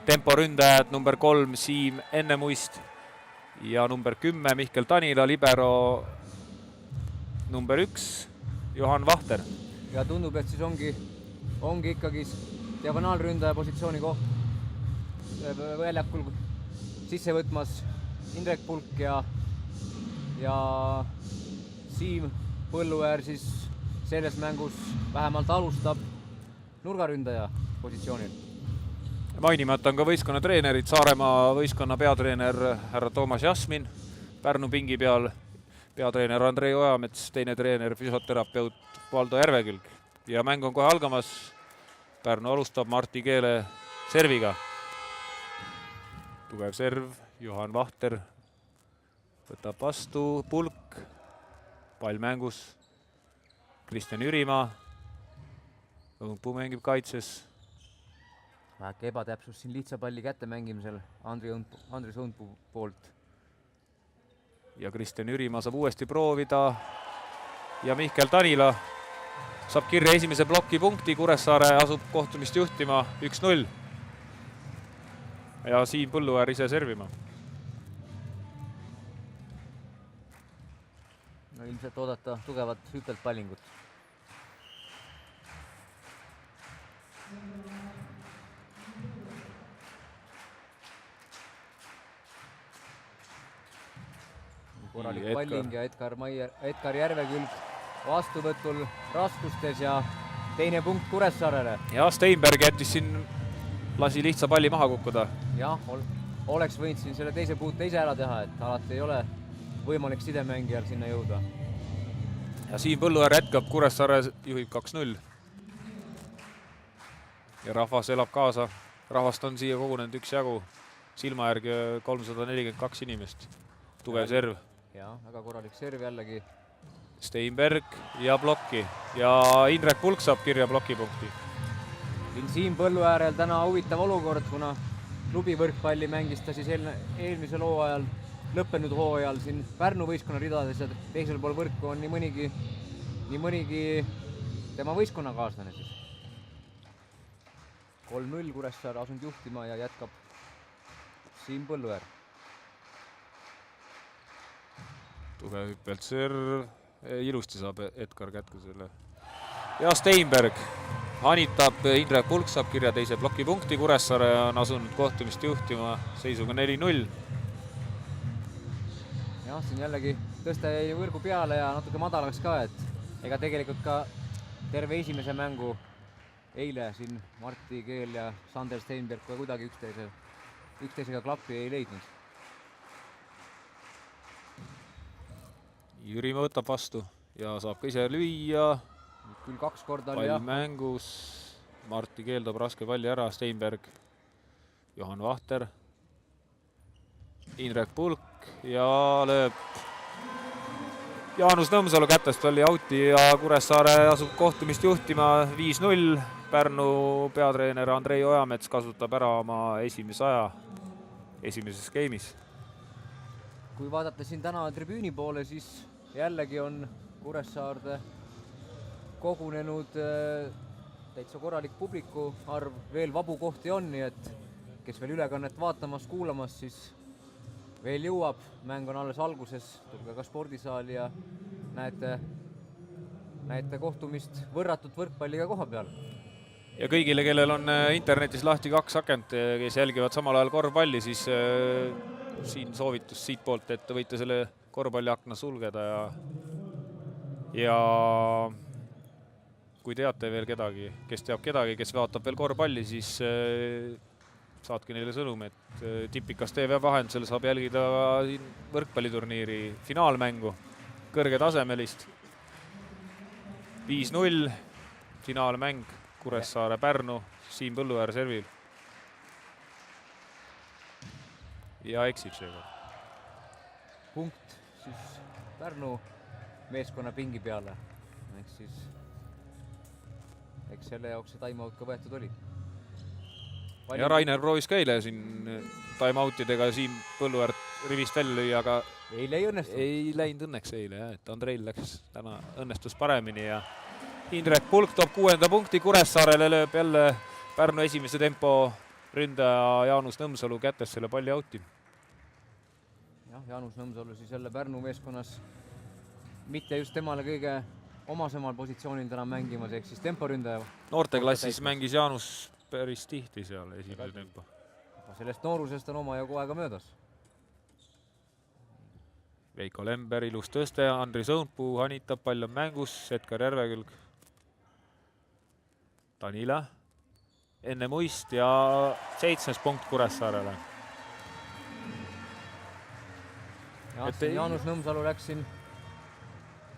temporündajad number 3 Siim Ennemuist ja number 10 Mihkel Tanila, libero number 1 Johan Vahter. Ja tundub, et siis ongi ikkagi diagonaalründaja positsiooni koht väljakul sisse võtmas Indrek Pulk ja Siim Põlluäär siis selles mängus vähemalt alustab nurgaründaja positsioonil. Mainimata on ka võistkonna treenerid, Saaremaa võistkonna peatreener härra Toomas Jasmin, Pärnu pingi peal peatreener Andrei Ojamets, teine treener füsioterapeut Valdo Järvekülg. Ja mäng on kohe algamas. Pärnu alustab Martti Keele serviga. Tugev serv, Johan Vahter võtab vastu, Pulk, pall mängus, Kristjan Jürimaa, Õunpuu mängib kaitses. Väheke ebatäpsus siin lihtsa palli kätte mängimisel Andres Õunpuu poolt. Ja Kristjan Jürimaa saab uuesti proovida ja Mihkel Tanila saab kirja esimese ploki punkti, Kuressaare asub kohtumist juhtima 1-0. Ja Siim Põlluäär ise servima. No ilmselt oodata tugevat hüppelt pallingut. Korralik palling ja Edgar Järvekülg vastuvõtul raskustes ja teine punkt Kuressaarele. Ja Steinberg jättis siin, lasi lihtsa palli maha kukkuda. Jah, oleks võinud siin selle teise puute ise ära teha, et alati ei ole võimalik sidemängijal sinna jõuda. Ja Siim Põlluäär jätkab, Kuressaare juhib 2-0. Ja rahvas elab kaasa. Rahvast on siia kogunenud üksjagu. Silma järgi 342 inimest. Tugev serv. Ja, väga korralik serv jällegi. Steinberg ja plokki. Ja Indrek Pulk saab kirja plokipunkti. Siim Põlluäärel täna huvitav olukord, kuna klubi võrkpalli mängis ta siis eelmisel hooajal, lõppenud hooajal siin Pärnu võistkonna ridades ja teisel pool võrku on nii mõnigi tema võistkonnakaaslane siis. 3-0 Kuressaare asunud juhtima ja jätkab Siim Põlluäär. Tugev hüppelt serv, ilusti saab Edgar kätku selle. Ja Steinberg anitab, Indrek Pulk saab kirja teise plokipunkti, Kuressaare on asunud kohtumist juhtima seisuga 4-0. Jah, siin jällegi tõsta jäi võrgu peale ja natuke madalaks ka, et ega tegelikult ka terve esimese mängu eile siin Martti Keel ja Sander Steinberg ka kuidagi üksteisega klappi ei leidnud. Jürimaa võtab vastu ja saab ka ise lüüa. Küll 2 korda oli jah. Pall mängus, Martti Keel toob raske palli ära, Steinberg, Johan Vahter, Indrek Pulk ja lööb Jaanus Nõmsalu kätest oli outi ja Kuressaare asub kohtumist juhtima 5-0. Pärnu peatreener Andrei Ojamets kasutab ära oma esimese aja esimeses game'is. Kui vaadata siin täna tribüüni poole, siis jällegi on Kuressaarde kogunenud täitsa korralik publiku arv, veel vabu kohti on, nii et kes veel ülekannet vaatamas, kuulamas, siis veel jõuab. Mäng on alles alguses, tulge ka spordisaali ja näete kohtumist võrratut võrkpalliga koha peal. Ja kõigile, kellel on internetis lahti 2 akent, kes jälgivad samal ajal korvpalli, siis siin soovitus siit poolt, et võite selle korvpalliakna sulgeda ja kui teate veel kedagi, kes teab kedagi, kes vaatab veel korvpalli, siis saatke neile sõnum, et Tipikas TV vahendusel saab jälgida võrkpalliturniiri finaalmängu, kõrgetasemelist. 5-0, finaalmäng, Kuressaare Pärnu, Siim Põlluäär servil. Ja eksib seega. Punkt siis Pärnu meeskonna pingi peale. Eks selle jaoks see time-out ka võetud oli. Ja Rainer proovis ka eile siin time-outidega Siim Põlluäär rivist välja lüüa, aga eile ei õnnestunud. Ei läinud õnneks eile, jah, et Andreil läks täna õnnestus paremini ja Indrek Pulk toob 6. punkti, Kuressaarele lööb jälle Pärnu esimese tempo ründaja Jaanus Nõmsalu kätes selle palli out'i. jah, Jaanus Nõmsalu siis jälle Pärnu meeskonnas mitte just temale kõige omasemal positsioonil täna mängimas, ehk siis temporündaja. Noorteklassis mängis Jaanus päris tihti seal esimese tempo. Sellest noorusest on omajagu aega möödas. Veiko Lember, ilus tõste, Andris Õunpuu hanitab, pall on mängus, Edgar Järvekülg. Danila enne muist ja 7. punkt Kuressaarele. Jaanus Nõmsalu läks siin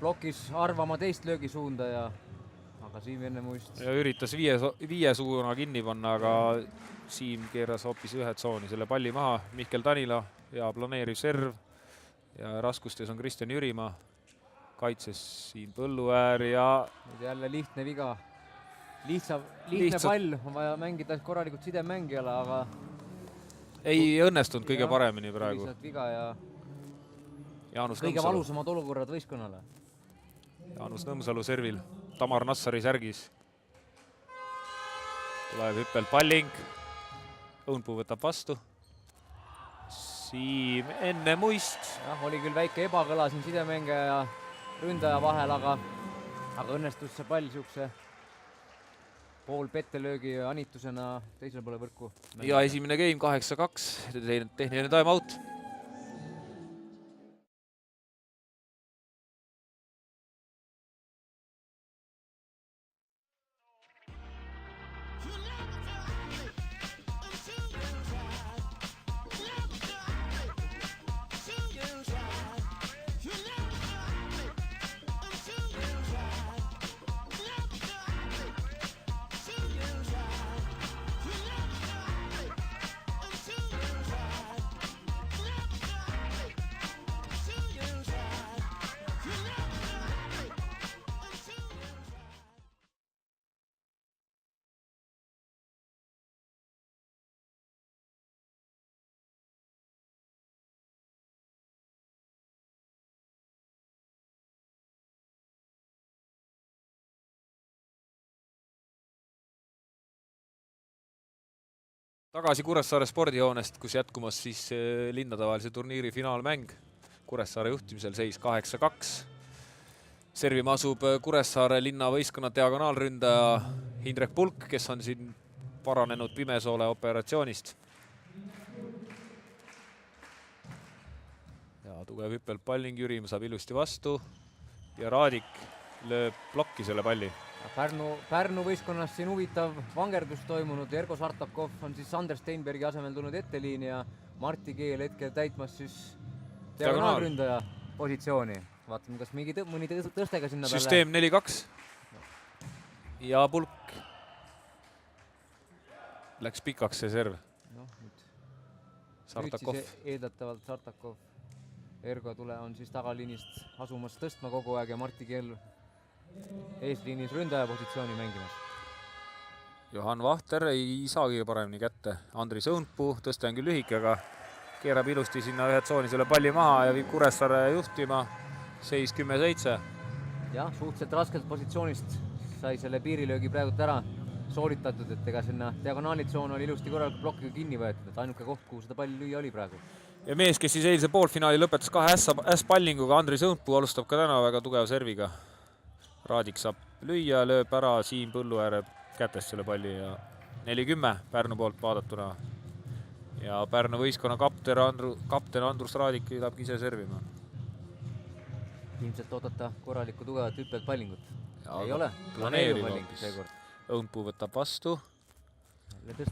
plokis arvama teist löögisuunda aga Siim enne muist. Ja üritas viie suuna kinni panna, aga Siim keeras hoopis ühe tsooni selle palli maha. Mihkel Danila ja planeeriv serv ja raskustes on Kristjan Jürimaa. Kaitses Siim Põlluäär ja nüüd jälle lihtne viga. Lihtne pall, on vaja mängida korralikult sidemängijale, aga ei õnnestunud kõige paremini praegu. Viga ja Jaanus kõige Nõmsalu. valusamad olukorrad võistkonnale. Jaanus Nõmsalu servil, Tamar Nassari särgis. Tuleb hüppel palling, Õunpuu võtab vastu. Siim enne muist. Jah, oli küll väike ebakõla siin sidemängija ja ründaja vahel, aga õnnestus see pall siukse pool pettelöögi anitusena teisele poole võrku. Ja esimene game 8-2, tehniline time out. Tagasi Kuressaare spordihoonest, kus jätkumas siis linnadevahelise turniiri finaalmäng. Kuressaare juhtimisel seis 8-2. Servima asub Kuressaare linnavõistkonna diagonaalründaja Hindrek Pulk, kes on siin paranenud Pimesoole operatsioonist. Ja tugev hüppel palling, Jürimaa saab ilusti vastu ja Raadik lööb plokki selle palli. Pärnu võistkonnas siin huvitav vangerdus toimunud. Ergo Sartakov on siis Sander Steinbergi asemel tulnud etteliini ja Martti Keel hetkel täitmas siis diagonaalründaja positsiooni. Vaatame, kas mõni tõstega sinna peale. Süsteem 4-2 ja Pulk läks pikaks see serv. Sartakov. Nüüd siis eeldatavalt Sartakov. Ergo on siis tagaliinist asumas tõstma kogu aeg ja Martti Keel eesliinis ründaja positsiooni mängimas. Johan Vahter ei saa kõige paremini kätte. Andris Õunpuu, tõste on küll lühike, aga keerab ilusti sinna ühe tsooni selle palli maha ja viib Kuressaare juhtima. Seis 10-7. Jah, suhteliselt raskelt positsioonist sai selle piirilöögi praegult ära sooritatud, et ega sinna diagonaalitsoon oli ilusti korralikult plokiga kinni võetud, et ainuke koht, kuhu seda palli lüüa oli praegu. Ja mees, kes siis eilse poolfinaali lõpetas 2 ässpallinguga, Andris Õunpuu alustab ka täna väga tugeva serviga. Raadik saab lüüa, lööb ära Siim Põlluääre kätest selle palli ja 4-10 Pärnu poolt vaadatuna. Ja Pärnu võistkonna kapten Andrus Raadik tahab ise servima. Ilmselt oodata korralikku tugevat hüppelt pallingut. Ja ei ole. planeeriv hoopis. Õunpuu võtab vastu.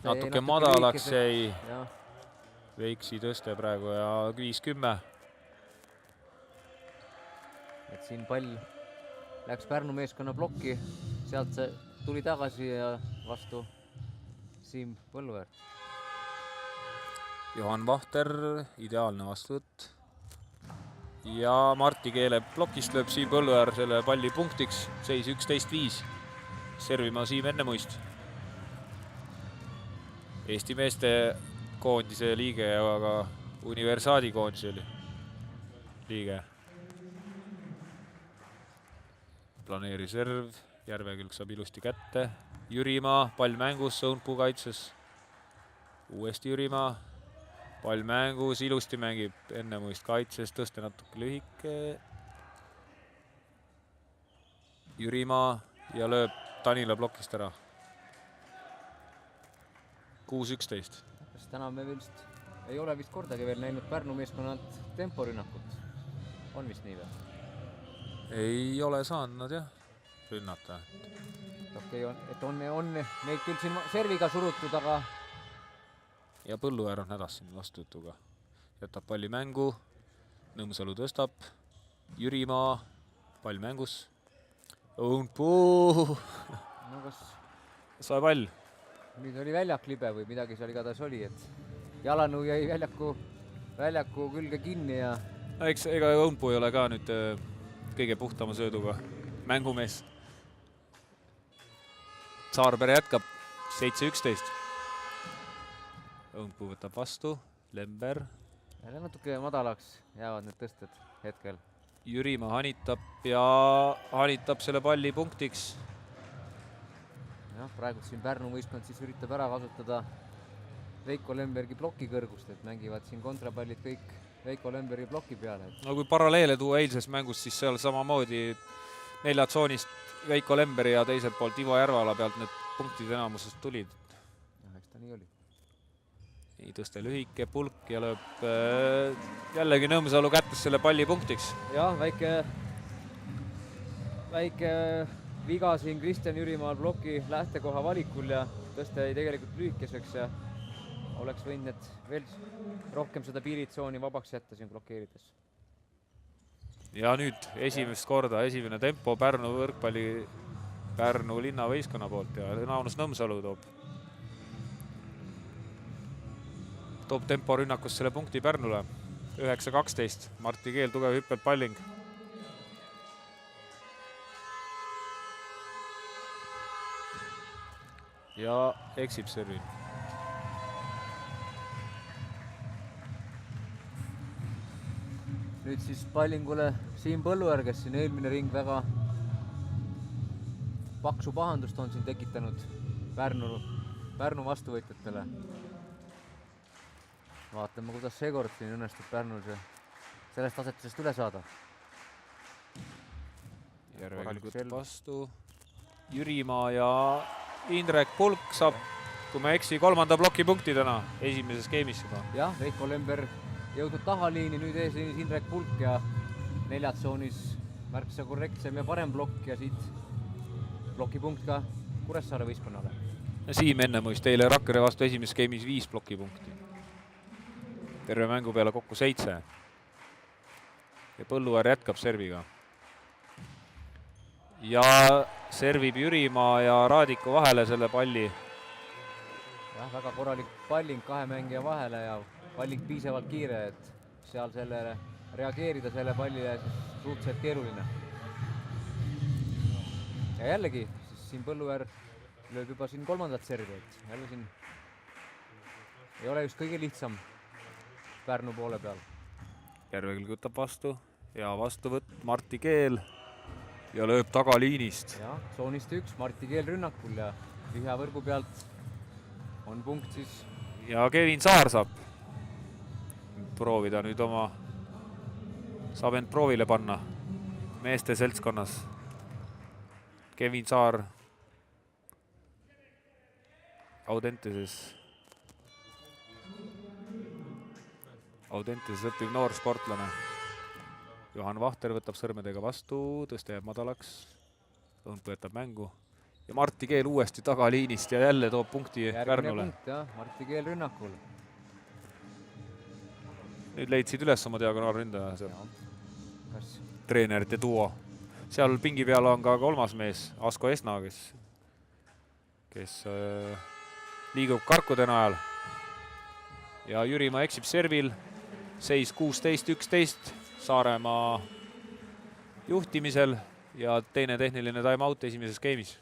Natuke madalaks jäi Veiksi tõste praegu ja 5-10. Et siin pall läks Pärnu meeskonna plokki, sealt see tuli tagasi ja vastu Siim Põlluäär. Johan Vahter, ideaalne vastuvõtt. Ja Martti Keele plokist lööb Siim Põlluäär selle palli punktiks, seis 11-5. Servima Siim enne muist. Eesti meeste koondise liige ja ka Universaadi koondise liige. Planeeri serv, Järvekülg saab ilusti kätte. Jürimaa, pall mängus, Õunpuu kaitses. uuesti Jürimaa, pall mängus, ilusti mängib Ennemuist kaitses, tõste natuke lühike. Jürimaa ja lööb Tanila plokist ära. 6-11. kas täna me vist ei ole vist kordagi veel näinud Pärnu meeskonnalt temporünnakut? On vist nii või? Ei ole saanud nad jah rünnata. Okei, on neid küll siin serviga surutud, aga Ja Põlluäär on hädas siin vastutuga. Jätab palli mängu, Nõmsalu tõstab, Jürimaa, pall mängus. Õunpuu! no kas Sai pall. nüüd oli väljak libe või midagi seal igatahes oli, et Jalanuu jäi väljaku külge kinni ja Eks ega Õunpuu ei ole ka nüüd kõige puhtama sööduga mängumees. Saarpere jätkab 7-11. Õunpuu võtab vastu, Lember. jälle natuke madalaks jäävad need tõsted hetkel. Jürimaa hanitab selle palli punktiks. jah, praegu siin Pärnu võistkond siis üritab ära kasutada Veiko Lembergi ploki kõrgust, et mängivad siin kontrapallid kõik Veiko Lembergi ploki peale. No kui paralleele tuua eilses mängus, siis seal samamoodi 4 tsoonist Veiko Lemberi ja teiselt poolt Ivo Järvala pealt need punktid enamusest tulid. Eks ta nii oli. Nii tõste lühike, pulk ja lööb jällegi Nõmsalu kättes selle palli punktiks. jah, väike viga siin Kristjan Jürimaal ploki lähtekoha valikul ja tõste jäi tegelikult lühikeseks ja oleks võinud need veel rohkem seda piiritsooni vabaks jätta siin blokeerides. Ja nüüd esimest korda esimene tempo Pärnu linnavõistkonna poolt ja Jaanus Nõmsalu toob tempo rünnakus selle punkti Pärnule. 9-12, Martti Keel, tugev hüppelpalling. Ja eksib servil. Nüüd siis pallingule Siim Põlluäär, kes siin eelmine ring väga paksu pahandust on siin tekitanud Pärnu vastuvõtjatele. Vaatame, kuidas seekord siin õnnestub Pärnul sellest asetusest üle saada. Järvekil võtab vastu Jürimaa ja Indrek Pulk saab, kui ma eksi, 3. ploki punkti täna esimeses skeemis juba. jah, Veiko Lember jõudnud tahaliini, nüüd eesliinis Indrek Pulk ja 4 tsoonis märksa korrektsem ja parem plokk ja siit plokipunkt ka Kuressaare võistkonnale. Siim Ennemuist eile Rakvere vastu esimeses skeemis 5 plokipunkti. Terve mängu peale kokku 7. Ja Põlluäär jätkab serviga. Ja servib Jürimaa ja Raadiku vahele selle palli. jah, väga korralik palling 2 mängija vahele ja palling piisavalt kiire, et seal sellele reageerida selle pallile suhteliselt keeruline. Ja jällegi, siis siin Põlluäär lööb juba siin 3. servi, et jälle siin ei ole just kõige lihtsam Pärnu poole peal. Järvekilg võtab vastu ja vastuvõtt Martti Keel ja lööb tagaliinist. jah, tsoonist 1, Martti Keel rünnakul ja tühja võrgu pealt on punkt siis. Ja Kevin Saar saab proovida nüüd saab end proovile panna meeste seltskonnas. Kevin Saar Audenteses õppiv noor sportlane. Johan Vahter võtab sõrmedega vastu, tõste jääb madalaks. Õunpuu jätab mängu. Ja Martti Keel uuesti tagaliinist ja jälle toob punkti Pärnule. Punkt, jah, Martti Keel rünnakul. Nüüd leidsid üles oma diagonaalründaja seal. Kas Treenerite duo. Seal pingi peal on ka 3. mees, Asko Esna, kes liigub karkude najal. Ja Jürimaa eksib servil. Seis 16-11 Saaremaa juhtimisel ja teine tehniline time-out esimeses skeemis.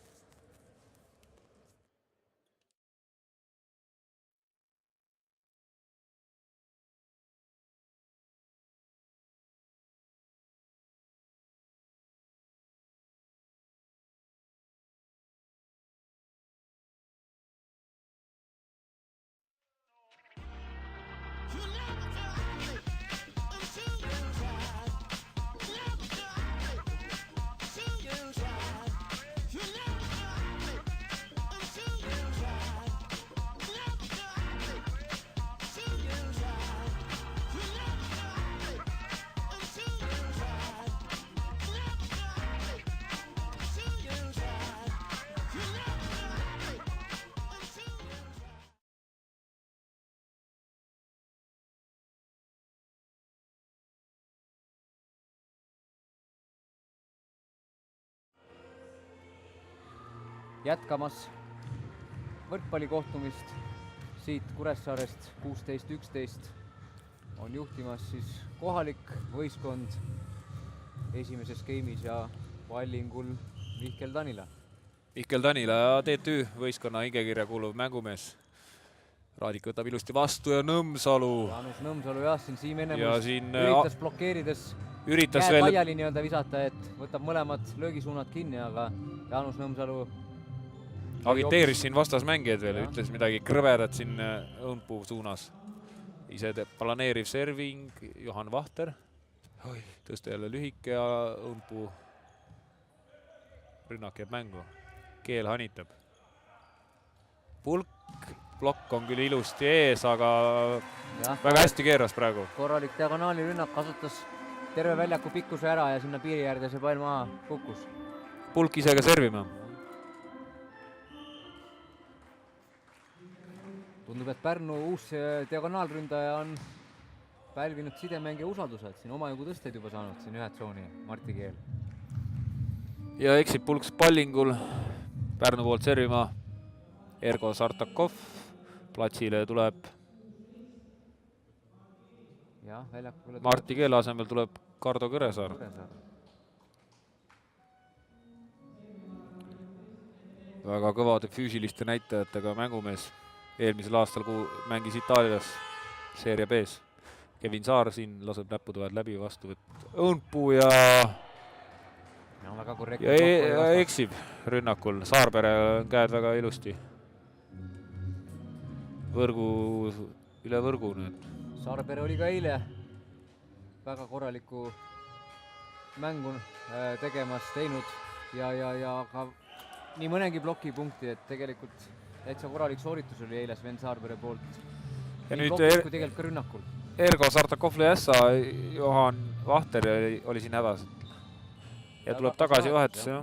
jätkamas võrkpallikohtumist siit Kuressaarest 16-11 on juhtimas siis kohalik võistkond esimeses skeemis ja pallingul Mihkel Tanila. Mihkel Tanila ja TTÜ võistkonna hingekirja kuuluv mängumees. Raadik võtab ilusti vastu ja Nõmsalu. Jaanus Nõmsalu jah, siin Siim enne üritas blokeerides üritas käed veel laiali nii-öelda visata, et võtab mõlemad löögisuunad kinni, aga Jaanus Nõmsalu agiteeris siin vastasmängijad veel, ütles midagi krõvedat siin Õunpuu suunas. Ise teeb planeeriv serving, Johan Vahter. Tõsta jälle lühike ja Õunpuu rünnak jääb mängu. Keel hanitab. Pulk, plokk on küll ilusti ees, aga väga hästi keeras praegu. Korralik diagonaali rünnak, kasutas terve väljaku pikkuse ära ja sinna piiri äärde see pall maha kukkus. Pulk ise ka servima. Tundub, et Pärnu uus diagonaalründaja on pälvinud sidemängija usaldused. Siin omajagu tõsteid juba saanud siin ühe tsooni, Marti Keel. Ja eksib Pulks pallingul. Pärnu poolt servima Ergo Sartakov. Platsile tuleb Marti Keele asemel tuleb Kardo Kõresaar. Väga kõvade füüsiliste näitajatega mängumees. Eelmisel aastal mängis Itaalias seeria B-s. Kevin Saar siin laseb näppude vahel läbi vastu. Õunpuu ja eksib rünnakul. Saarpere käed väga ilusti. Üle võrgu nüüd. Saarpere oli ka eile väga korraliku mängu teinud ja ka nii mõnegi plokipunkti, et tegelikult täitsa korralik sooritus oli eile Sven Saarpere poolt. Ja nii nüüd plokis kui tegelikult ka rünnakul. Ergo Sartakov lõi ässa, Johan Vahter oli siin hädas. Ja tuleb tagasi vahetusse.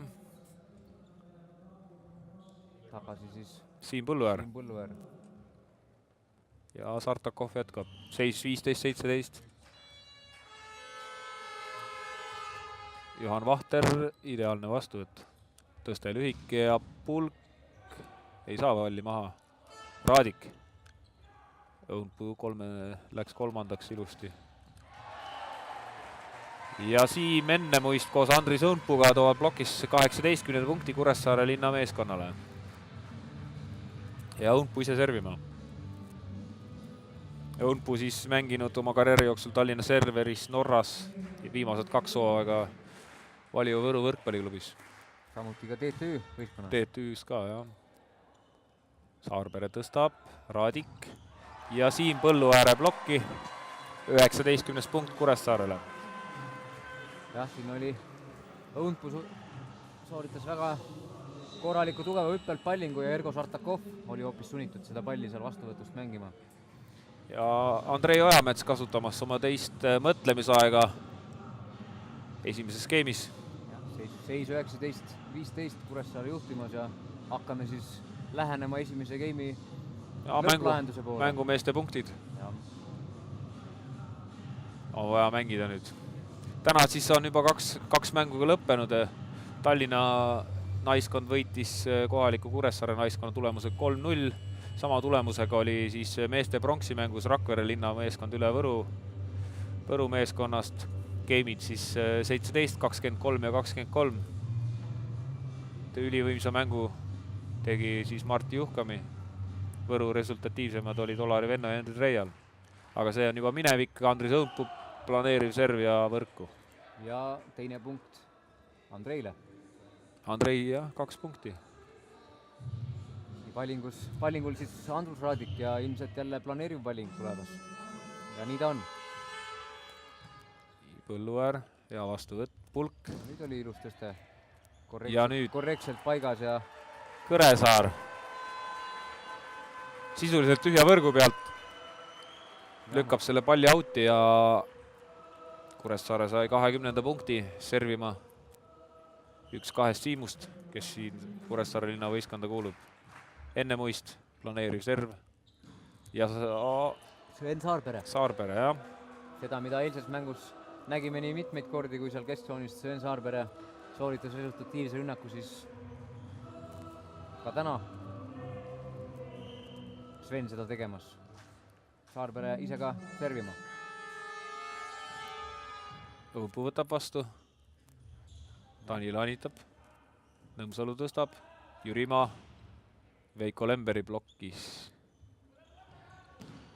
Tagasi siis Siim Põlluäär. Ja Sartakov jätkab. Seis 15-17. Johan Vahter, ideaalne vastuvõtt. Tõste lühike ja Pulk ei saa valli maha. Raadik. Õunpuu läks kolmandaks ilusti. Ja Siim Ennemuist koos Andris Õunpuuga toovad plokis 18 punkti Kuressaare linna meeskonnale. Ja Õunpuu ise servima. Õunpuu siis mänginud oma karjääri jooksul Tallinna Serveris, Norras ja viimased 2 hooaega Valio Võru võrkpalliklubis. Samuti ka TTÜ võistkonna. TTÜ-s ka, jah. Saarpere tõstab, Raadik ja Siim Põlluääre plokki. 19 punkt Kuressaarele. Jah, siin oli Õunpuu sooritas väga korraliku tugeva hüppelt pallingu ja Ergo Sartakov oli hoopis sunnitud seda palli seal vastuvõtust mängima. Ja Andrei Ojamets kasutamas oma teist mõtlemisaega esimeses skeemis. Seis 19-15 Kuressaare juhtimas ja hakkame siis lähenema esimese geimi lõpplahenduse poole. Mängumeeste punktid. On vaja mängida nüüd. Täna siis on juba kaks mänguga lõppenud. Tallinna naiskond võitis kohaliku Kuressaare naiskonna tulemusega 3-0. Sama tulemusega oli siis meeste pronksimängus Rakvere linna meeskond üle Võru meeskonnast. Geimid siis 17, 23 ja 23. Ülivõimsa mängu tegi siis Martti Juhkami. Võru resultatiivsemad olid Olari Venno ja Hendrik Reial. Aga see on juba minevik. Andris Õunpuu planeeriv serv ja võrku. Ja teine punkt Andreile. Andrei, jah, 2 punkti. Pallingul siis Andrus Raadik ja ilmselt jälle planeeriv palling tulemas. Ja nii ta on. Põlluäär ja vastuvõtt Pulk. Nüüd oli ilus tõste. Korrektselt paigas ja Kõresaar. Sisuliselt tühja võrgu pealt. Lükkab selle palli auti ja Kuressaare sai 20. punkti servima 1-2 Siimust, kes siin Kuressaare linna võistkonda kuulub. Ennemuist planeeriv serv ja Sven Saarpere. Saarpere, jah. Seda, mida eilses mängus nägime nii mitmeid kordi, kui seal keskjoonist Sven Saarpere sooritas resultatiivse rünnaku, siis ka täna Sven seda tegemas. Saarpere ise ka servima. Õupu võtab vastu. Tanil anitab. Nõmsalu tõstab. Jürimaa. Veiko Lemberi blokkis.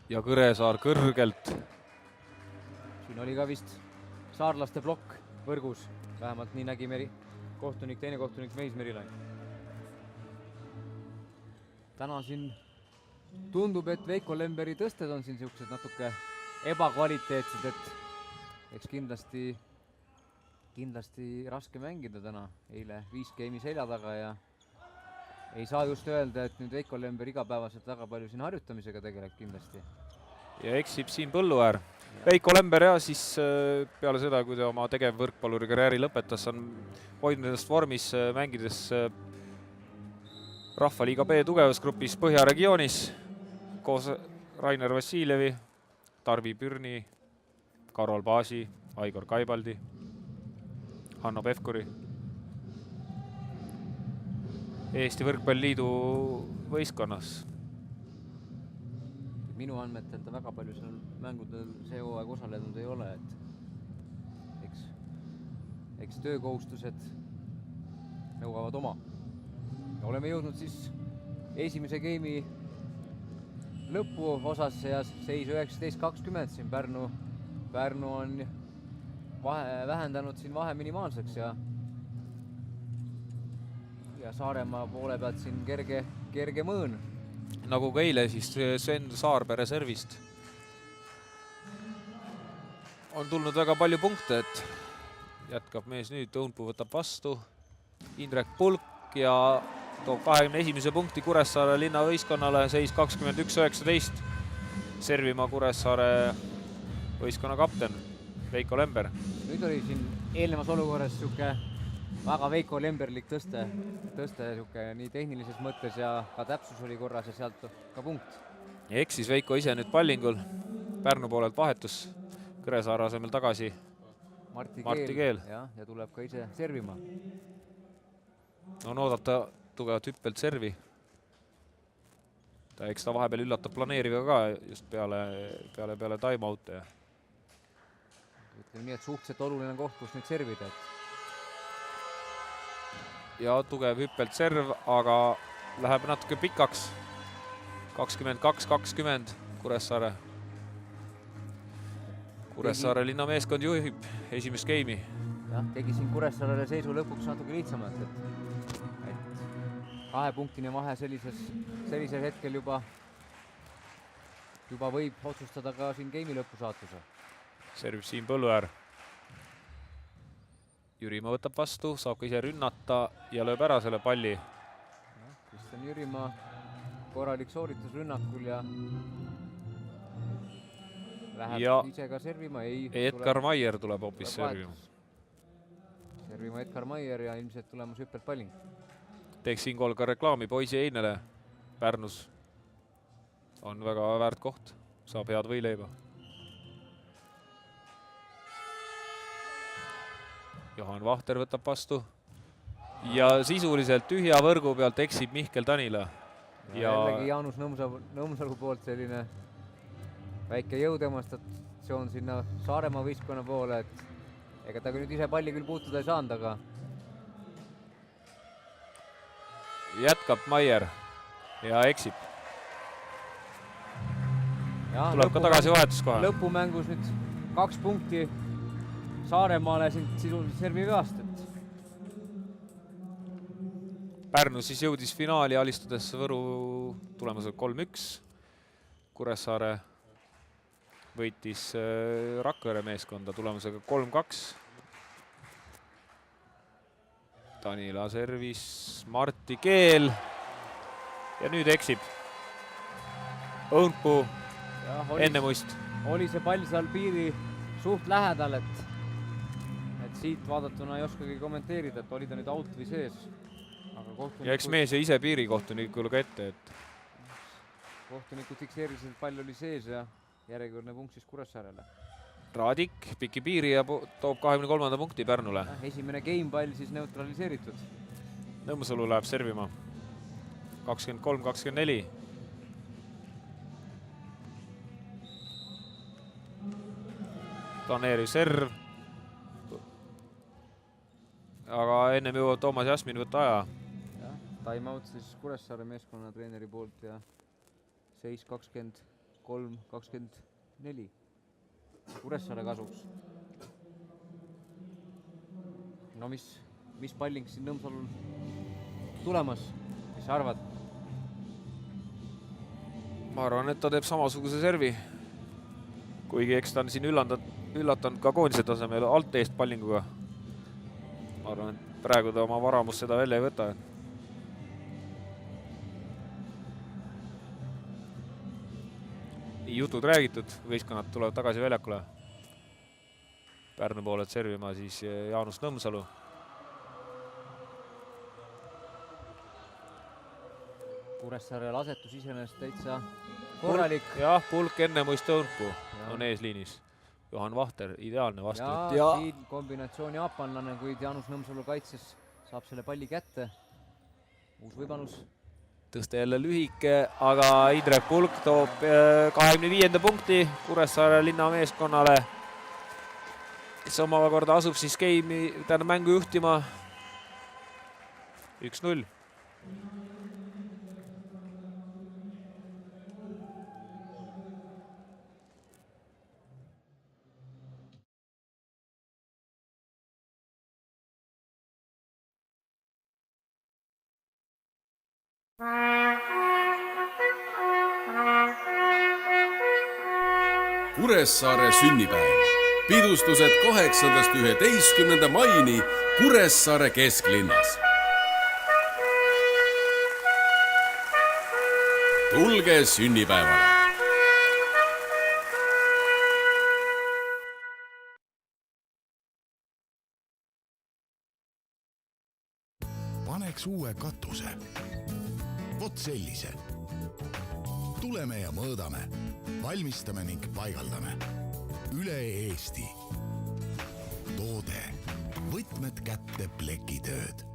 Ja Kõresaar kõrgelt. Siin oli ka vist saarlaste plokk võrgus. Vähemalt nii nägi kohtunik, teine kohtunik Meis Merilain. Täna siin tundub, et Veiko Lemberi tõsted on siin siuksed natuke ebakvaliteetsed, et eks kindlasti raske mängida täna. Eile 5 game'i selja taga ja ei saa just öelda, et nüüd Veiko Lember igapäevaselt väga palju siin harjutamisega tegeleb kindlasti. Ja eksib siin Põlluäär. Veiko Lember ja siis peale seda, kui ta oma tegevvõrkpalluri karjääri lõpetas, on hoidnud ennast vormis mängides Rahvaliiga B tugevusgrupis Põhjaregioonis koos Rainer Vassiljevi, Tarvi Pürni, Karol Baasi, Aigor Kaibaldi, Hanno Pevkuri. Eesti Võrkpalliliidu võistkonnas. Minu andmetel ta väga palju seal mängudel see hooaeg osalenud ei ole, et eks töökohustused nõuavad oma. Oleme jõudnud siis esimese game'i lõpu osasse ja seis 19-20 siin Pärnu on vähendanud siin vahe minimaalseks ja Saaremaa poole pealt siin kerge mõõn. Nagu ka eile siis Sven Saarpere servist on tulnud väga palju punkte, et jätkab mees nüüd, Õunpuu võtab vastu, Indrek Pulk ja toob 21. punkti Kuressaare linnavõistkonnale, seis 21-19. Servima Kuressaare võistkonna kapten Veiko Lember. Nüüd oli siin eelnevas olukorras siuke väga Veiko Lemberlik tõste siuke nii tehnilises mõttes ja ka täpsus oli korras ja sealt ka punkt. Ja eksis Veiko ise nüüd pallingul. Pärnu poolelt vahetus Kõresaare asemel tagasi Martti Keel. Ja tuleb ka ise servima. On oodata tugevat hüppelt servi. Eks ta vahepeal üllatab planeeriga ka just peale time-out'e. Ütleme nii, et suhteliselt oluline koht, kus nüüd servida. Ja tugev hüppelt serv, aga läheb natuke pikaks. 22-20 Kuressaare linnameeskond juhib esimest game'i. Jah, tegi siin Kuressaarele seisu lõpuks natuke lihtsamalt, et 2-punktine vahe sellisel hetkel juba võib otsustada ka siin game'i lõpu saatuse. Servib Siim Põlluäär. Jürimaa võtab vastu, saab ka ise rünnata ja lööb ära selle palli. Kristjan Jürimaa korralik sooritus rünnakul ja läheb ise ka servima. Edgar Maier tuleb hoopis servima. Servima Edgar Maier ja ilmselt tulemus hüppelt palling. Teeks siinkohal ka reklaami poisi Einele Pärnus. On väga väärt koht, saab head võileiba. Johan Vahter võtab vastu ja sisuliselt tühja võrgu pealt eksib Mihkel Tanila. Jällegi Jaanus Nõmsalu poolt selline väike jõudemonstratsioon sinna Saaremaa võistkonna poole, et ega ta nüüd ise palli küll puutuda ei saanud, aga jätkab Maier ja eksib. Tuleb ka tagasi vahetuskoha. Lõpumängus nüüd 2 punkti Saaremaale sisuliselt servi veast. Pärnu siis jõudis finaali alistades Võru tulemusel 3-1. Kuressaare võitis Rakvere meeskonda tulemusega 3-2. Tanila servis Martti Keel ja nüüd eksib Õunpuu enne muist. Oli see pall seal piiri suht lähedal, et siit vaadatuna ei oskagi kommenteerida, et oli ta nüüd out või sees. Ja eks mees ja ise piirikohtunikul ka ette, et kohtunikud fikseerisid, et pall oli sees ja järjekordne punkt siis Kuressaarele. Raadik piki piiri ja toob 23. punkti Pärnule. Esimene game pall siis neutraliseeritud. Nõmsalu läheb servima. 23-24. Planeeriv serv. Aga ennem jõuab Toomas Jasmin võtta aja. Time out siis Kuressaare meeskonna treeneri poolt ja seis 23-24 Kuressaare kasuks. No mis palling siin Nõmsalul tulemas, mis sa arvad? Ma arvan, et ta teeb samasuguse servi. Kuigi eks ta on siin üllatanud ka koondise tasemel alt eest pallinguga. Ma arvan, et praegu ta oma varamust seda välja ei võta. Nii jutud räägitud, võistkonnad tulevad tagasi väljakule. Pärnu pooled servima siis Jaanus Nõmsalu. Kuressaarel asetus iseenesest täitsa korralik. Jah, Pulk enne muist õunku on eesliinis. Johan Vahter, ideaalne vastu. Ja siin kombinatsioon jaapanlane, kuid Jaanus Nõmsalu kaitses saab selle palli kätte. Uus võimalus. Tõste jälle lühike, aga Indrek Pulk toob 25. punkti Kuressaare linna meeskonnale, kes omakorda asub siis mängu juhtima 1-0. Kuressaare sünnipäev. Pidustused 8.–11. maini Kuressaare kesklinnas. Tulge sünnipäevale! Paneks uue katuse. Vot sellise. Tuleme ja mõõdame, valmistame ning paigaldame. Üle Eesti. Toode. Võtmed kätte plekitööd.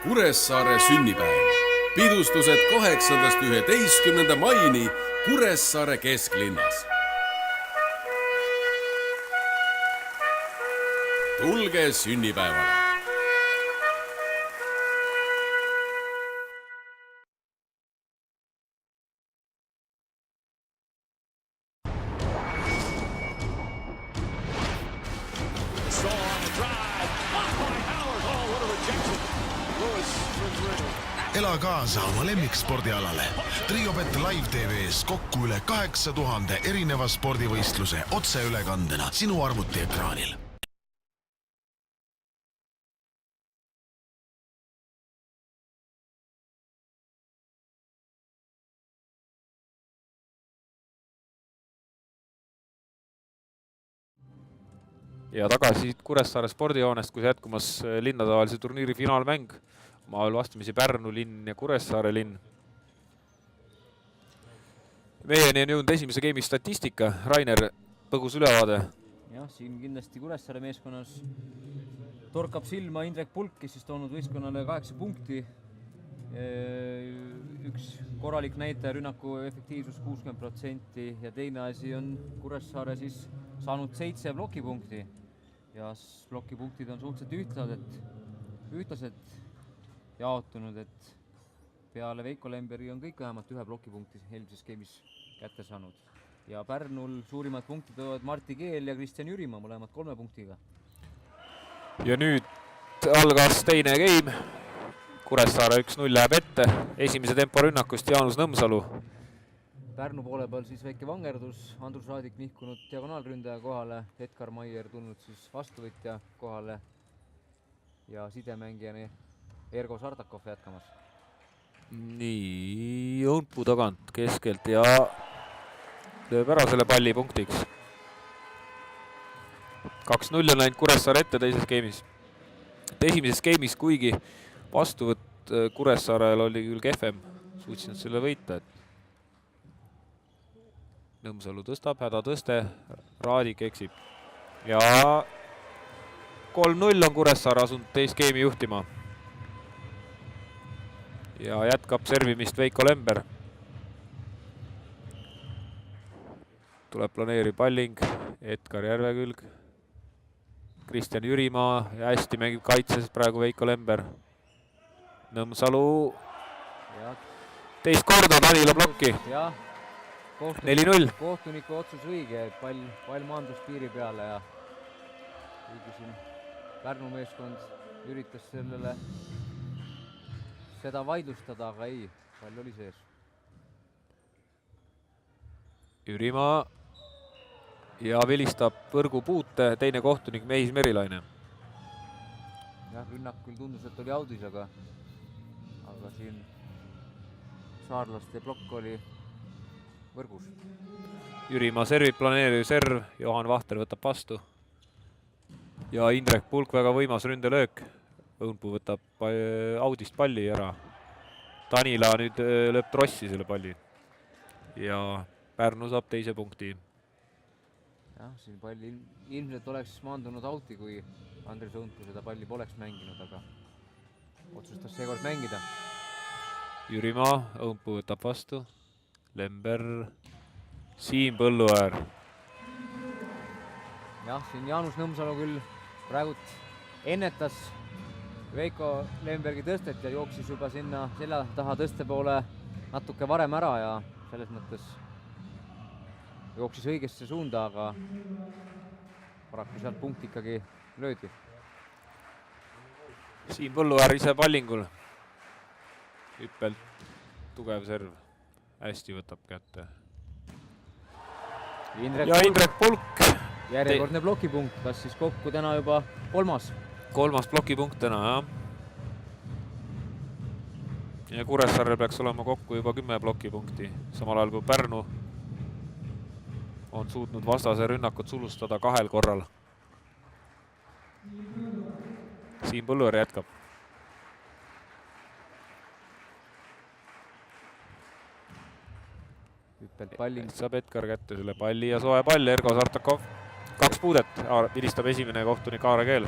Kuressaare sünnipäev. Pidustused 8.–11. maini Kuressaare kesklinnas. Tulge sünnipäevale! Ela kaasa oma lemmikspordialale. Triobet Live TV-s kokku üle 8000 erineva spordivõistluse otseülekandena sinu arvutiekraanil. Ja tagasi Kuressaare spordihoonest, kus jätkumas linnatavalise turniiri finaalmäng. Maal vastamisi Pärnu linn ja Kuressaare linn. Meieni on jõudnud esimese game'i statistika. Rainer, põgus ülevaade. Jah, siin kindlasti Kuressaare meeskonnas torkab silma Indrek Pulk, kes siis toonud võistkonnale 8 punkti. Üks korralik näitaja, rünnaku efektiivsus 60% ja teine asi on Kuressaare siis saanud 7 plokipunkti. Ja plokipunktid on suhteliselt ühtlased jaotunud, et peale Veiko Lembergi on kõik vähemalt 1 plokipunkti eelmises game'is kätte saanud. Ja Pärnul suurimad punktid toovad Martti Keel ja Kristjan Jürimaa, mõlemad 3 punktiga. Ja nüüd algas teine game. Kuressaare 1-0 läheb ette. Esimese tempo rünnakust Jaanus Nõmsalu. Pärnu poole peal siis väike vangerdus. Andrus Raadik nihkunud diagonaalründaja kohale. Edgar Maier tulnud siis vastuvõtja kohale. Ja sidemängijani Ergo Sardakov jätkamas. Nii, õunpuu tagant keskelt ja lööb ära selle palli punktiks. 2-0 on läinud Kuressaare ette teises game'is. Esimeses game'is, kuigi vastuvõtt Kuressaarel oli küll kehvem, suutsin selle võita. Nõmsalu tõstab, hädatõste, Raadik eksib. Ja 3-0 on Kuressaare asunud teist geimi juhtima. Ja jätkab servimist Veiko Lember. Tuleb planeeriv palling, Edgar Järvekülg. Kristjan Jürimaa ja hästi mängib kaitses praegu Veiko Lember. Nõmsalu teist korda Tanila plokki. Jah, 4-0. kohtuniku otsus õige, pall maandus piiri peale ja kuigi siin Pärnu meeskond üritas seda vaidlustada, aga ei, pall oli sees. Jürimaa ja vilistab võrgu puute, teine kohtunik Mehis Merilaine. Jah, rünnak küll tundus, et oli audis, aga siin saarlaste plokk oli võrgus. Jürimaa servib, planeeriv serv, Johan Vahter võtab vastu. Ja Indrek Pulk, väga võimas ründelöök. Õunpuu võtab audist palli ära. Tanila nüüd lööb trossi selle palli. Ja Pärnu saab teise punkti. Jah, siin palli ilmselt oleks maandunud auti, kui Andres Õunpuu seda palli poleks mänginud, aga otsustas seekord mängida. Jürimaa, Õunpuu võtab vastu. Lember, Siim Põlluäär. Jah, siin Jaanus Nõmsalu küll praegult ennetas Veiko Lembergi tõstet ja jooksis juba sinna selja taha tõste poole natuke varem ära ja selles mõttes jooksis õigesse suunda, aga paraku sealt punkt ikkagi löödi. Siim Põlluäär ise pallingul. Hüppelt tugev serv. Hästi võtab kätte. Ja Indrek Pulk. Järjekordne plokipunkt, kas siis kokku täna juba kolmas plokipunkt täna, jah. Ja Kuressaarel peaks olema kokku juba 10 plokipunkti. Samal ajal kui Pärnu on suutnud vastase rünnakut sulustada 2 korral. Siim Põlluäär jätkab. Hüppelt palling. Saab Edgar kätte selle palli ja soe pall, Ergo Sartakov. 2 puudet, vilistab esimene kohtunik Aare Keel.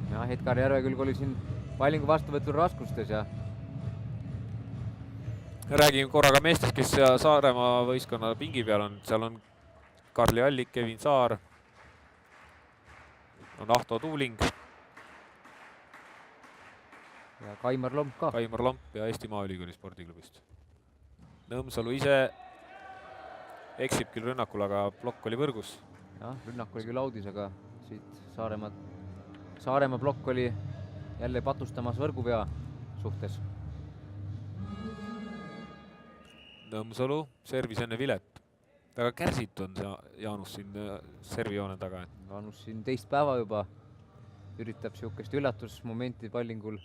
Ja Edgar Järvekülg oli siin pallingu vastuvõtul raskustes ja räägime korraga meestest, kes Saaremaa võistkonna pingi peal on. Seal on Karli Allik, Kevin Saar, on Ahto Tuuling. Ja Kaimar Lomp ka. Kaimar Lomp ja Eesti Maaülikooli spordiklubist. Nõmsalu ise eksib küll rünnakul, aga plokk oli võrgus. Jah, rünnak oli küll audis, aga siit Saaremaa plokk oli jälle patustamas võrgupea suhtes. Nõmsalu servis enne vilet. Väga kärsitu on see Jaanus siin servijoone taga. Jaanus siin teist päeva juba üritab siukest üllatusmomenti pallingul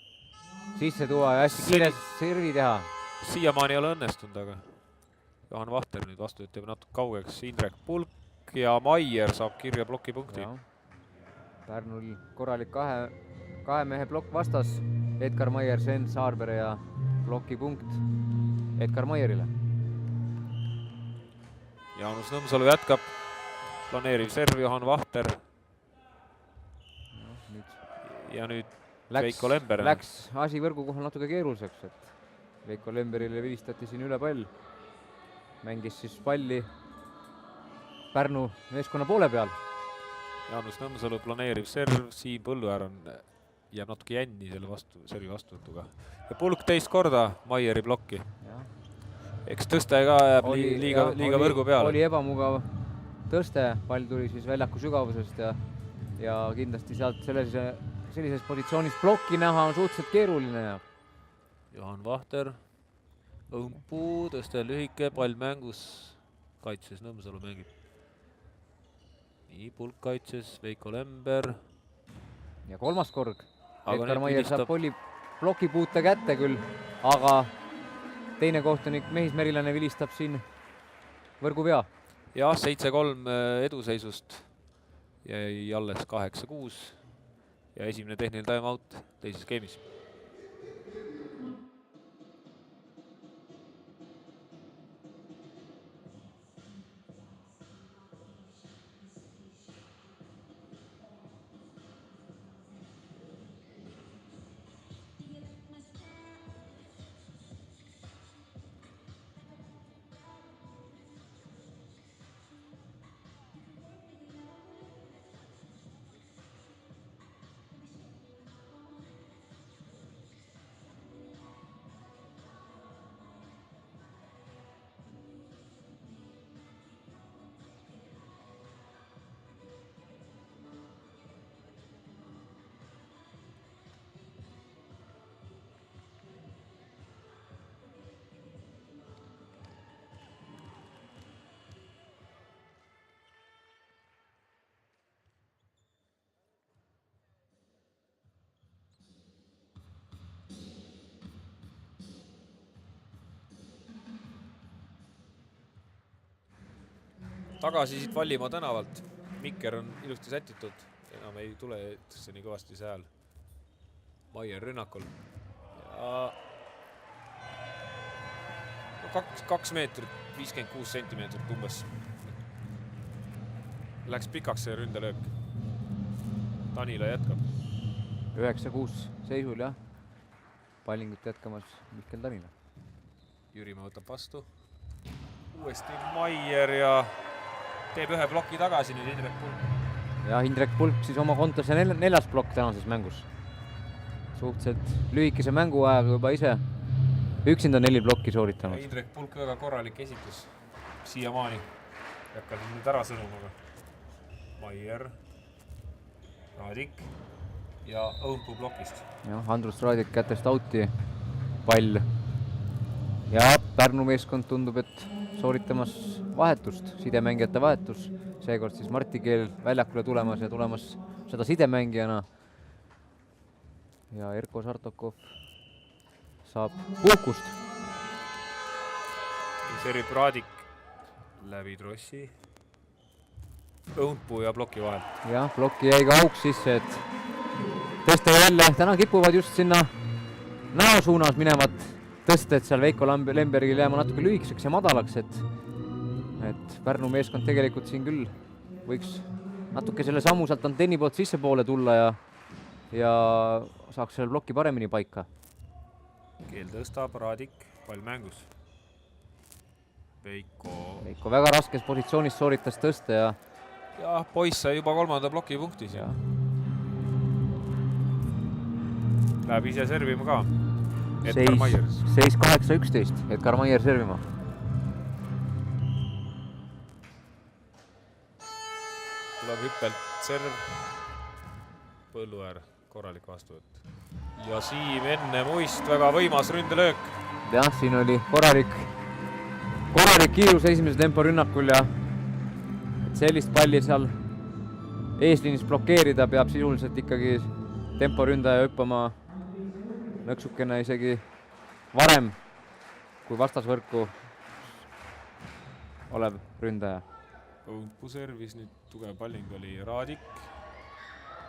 sisse tuua ja hästi kiires servi teha. Siiamaani ei ole õnnestunud, aga Johan Vahter nüüd vastu ütleb natuke kaugeks. Indrek Pulk ja Maier saab kirja plokipunkti. Pärnul korralik kahe mehe plokk vastas. Edgar Maier, Sven Saarpere ja plokipunkt Edgar Maierile. Jaanus Nõmsalu jätkab. Planeeriv serv, Johan Vahter. Ja nüüd Veiko Lember. Läks asi võrgu kohal natuke keeruliseks, et Veiko Lemberile vilistati siin üle pall. Mängis siis palli Pärnu meeskonna poole peal. Jaanus Nõmsalu planeeriv serv, Siim Põlluäär jääb natuke jänni selle servi vastuvõtuga. Ja Pulk teist korda Maieri plokki. Eks tõste ka jääb liiga võrgu peale. Oli ebamugav tõste, pall tuli siis väljaku sügavusest ja kindlasti sealt sellises positsioonis plokki näha on suhteliselt keeruline. Johan Vahter, Õunpuu, tõste lühike, pall mängus, kaitses Nõmsalu mängib. Nii, Pulk kaitses, Veiko Lember. Ja kolmas korg. Edgar Maier saab plokipuute kätte küll, aga teine kohtunik Mehis Merilaine vilistab siin võrgupea. Jah, 7-3 eduseisust jäi alles 8-6 ja esimene tehniline time-out teises skeemis. tagasi siit Vallimaa tänavalt. Mikker on ilusti sätitud, enam ei tule eetrisse nii kõvasti see hääl. Maier rünnakul. Ja 2 meetrit, 56 sentimeetrit umbes. Läks pikaks see ründelöök. Tanila jätkab. 9-6 seisul, jah. Pallingut jätkamas Mihkel Tanila. Jürimaa võtab vastu. Uuesti Maier ja teeb ühe ploki tagasi nüüd Indrek Pulk. Ja Indrek Pulk siis oma kontos ja 4. plokk tänases mängus. Suhteliselt lühikese mänguajaga juba ise üksinda 4 plokki sooritanud. Indrek Pulk väga korralik esitus siiamaani. Jäkkad nüüd ära sõnumaga. Maier, Raadik ja Õunpuu plokist. Jah, Andrus Raadik kätest auti pall. Ja Pärnu meeskond tundub, et sooritamas vahetust, sidemängijate vahetus. Seekord siis Martti Keel väljakule tulemas ja tulemas seda sidemängijana. Ja Erko Sartokov saab puhkust. Serib Raadik läbi trossi. Õunpuu ja ploki vahelt. Jah, plokki jäi ka auks sisse, et tõsta jälle. Täna kipuvad just sinna näo suunas minevat tõsted seal Veiko Lembergil jääma natuke lühikeseks ja madalaks, et Pärnu meeskond tegelikult siin küll võiks natuke selle sammu sealt antenni poolt sisse poole tulla ja saaks selle plokki paremini paika. Keel tõstab, Raadik, pall mängus. Veiko väga raskes positsioonis sooritas tõste ja poiss sai juba 3. ploki punktis. Läheb ise servima ka. Edgar Maier. Seis 8-11, Edgar Maier servima. Tuleb hüppelt serv. Põlluäär, korralik vastuvõtt. Ja Siim enne muist väga võimas ründelöök. Jah, siin oli korralik kiirus esimese tempo rünnakul ja sellist palli seal eesliinis blokeerida peab sisuliselt ikkagi temporündaja hüppama nõksukene isegi varem kui vastasvõrku olev ründaja. Õunpuu servis, nüüd tugev palling oli Raadik.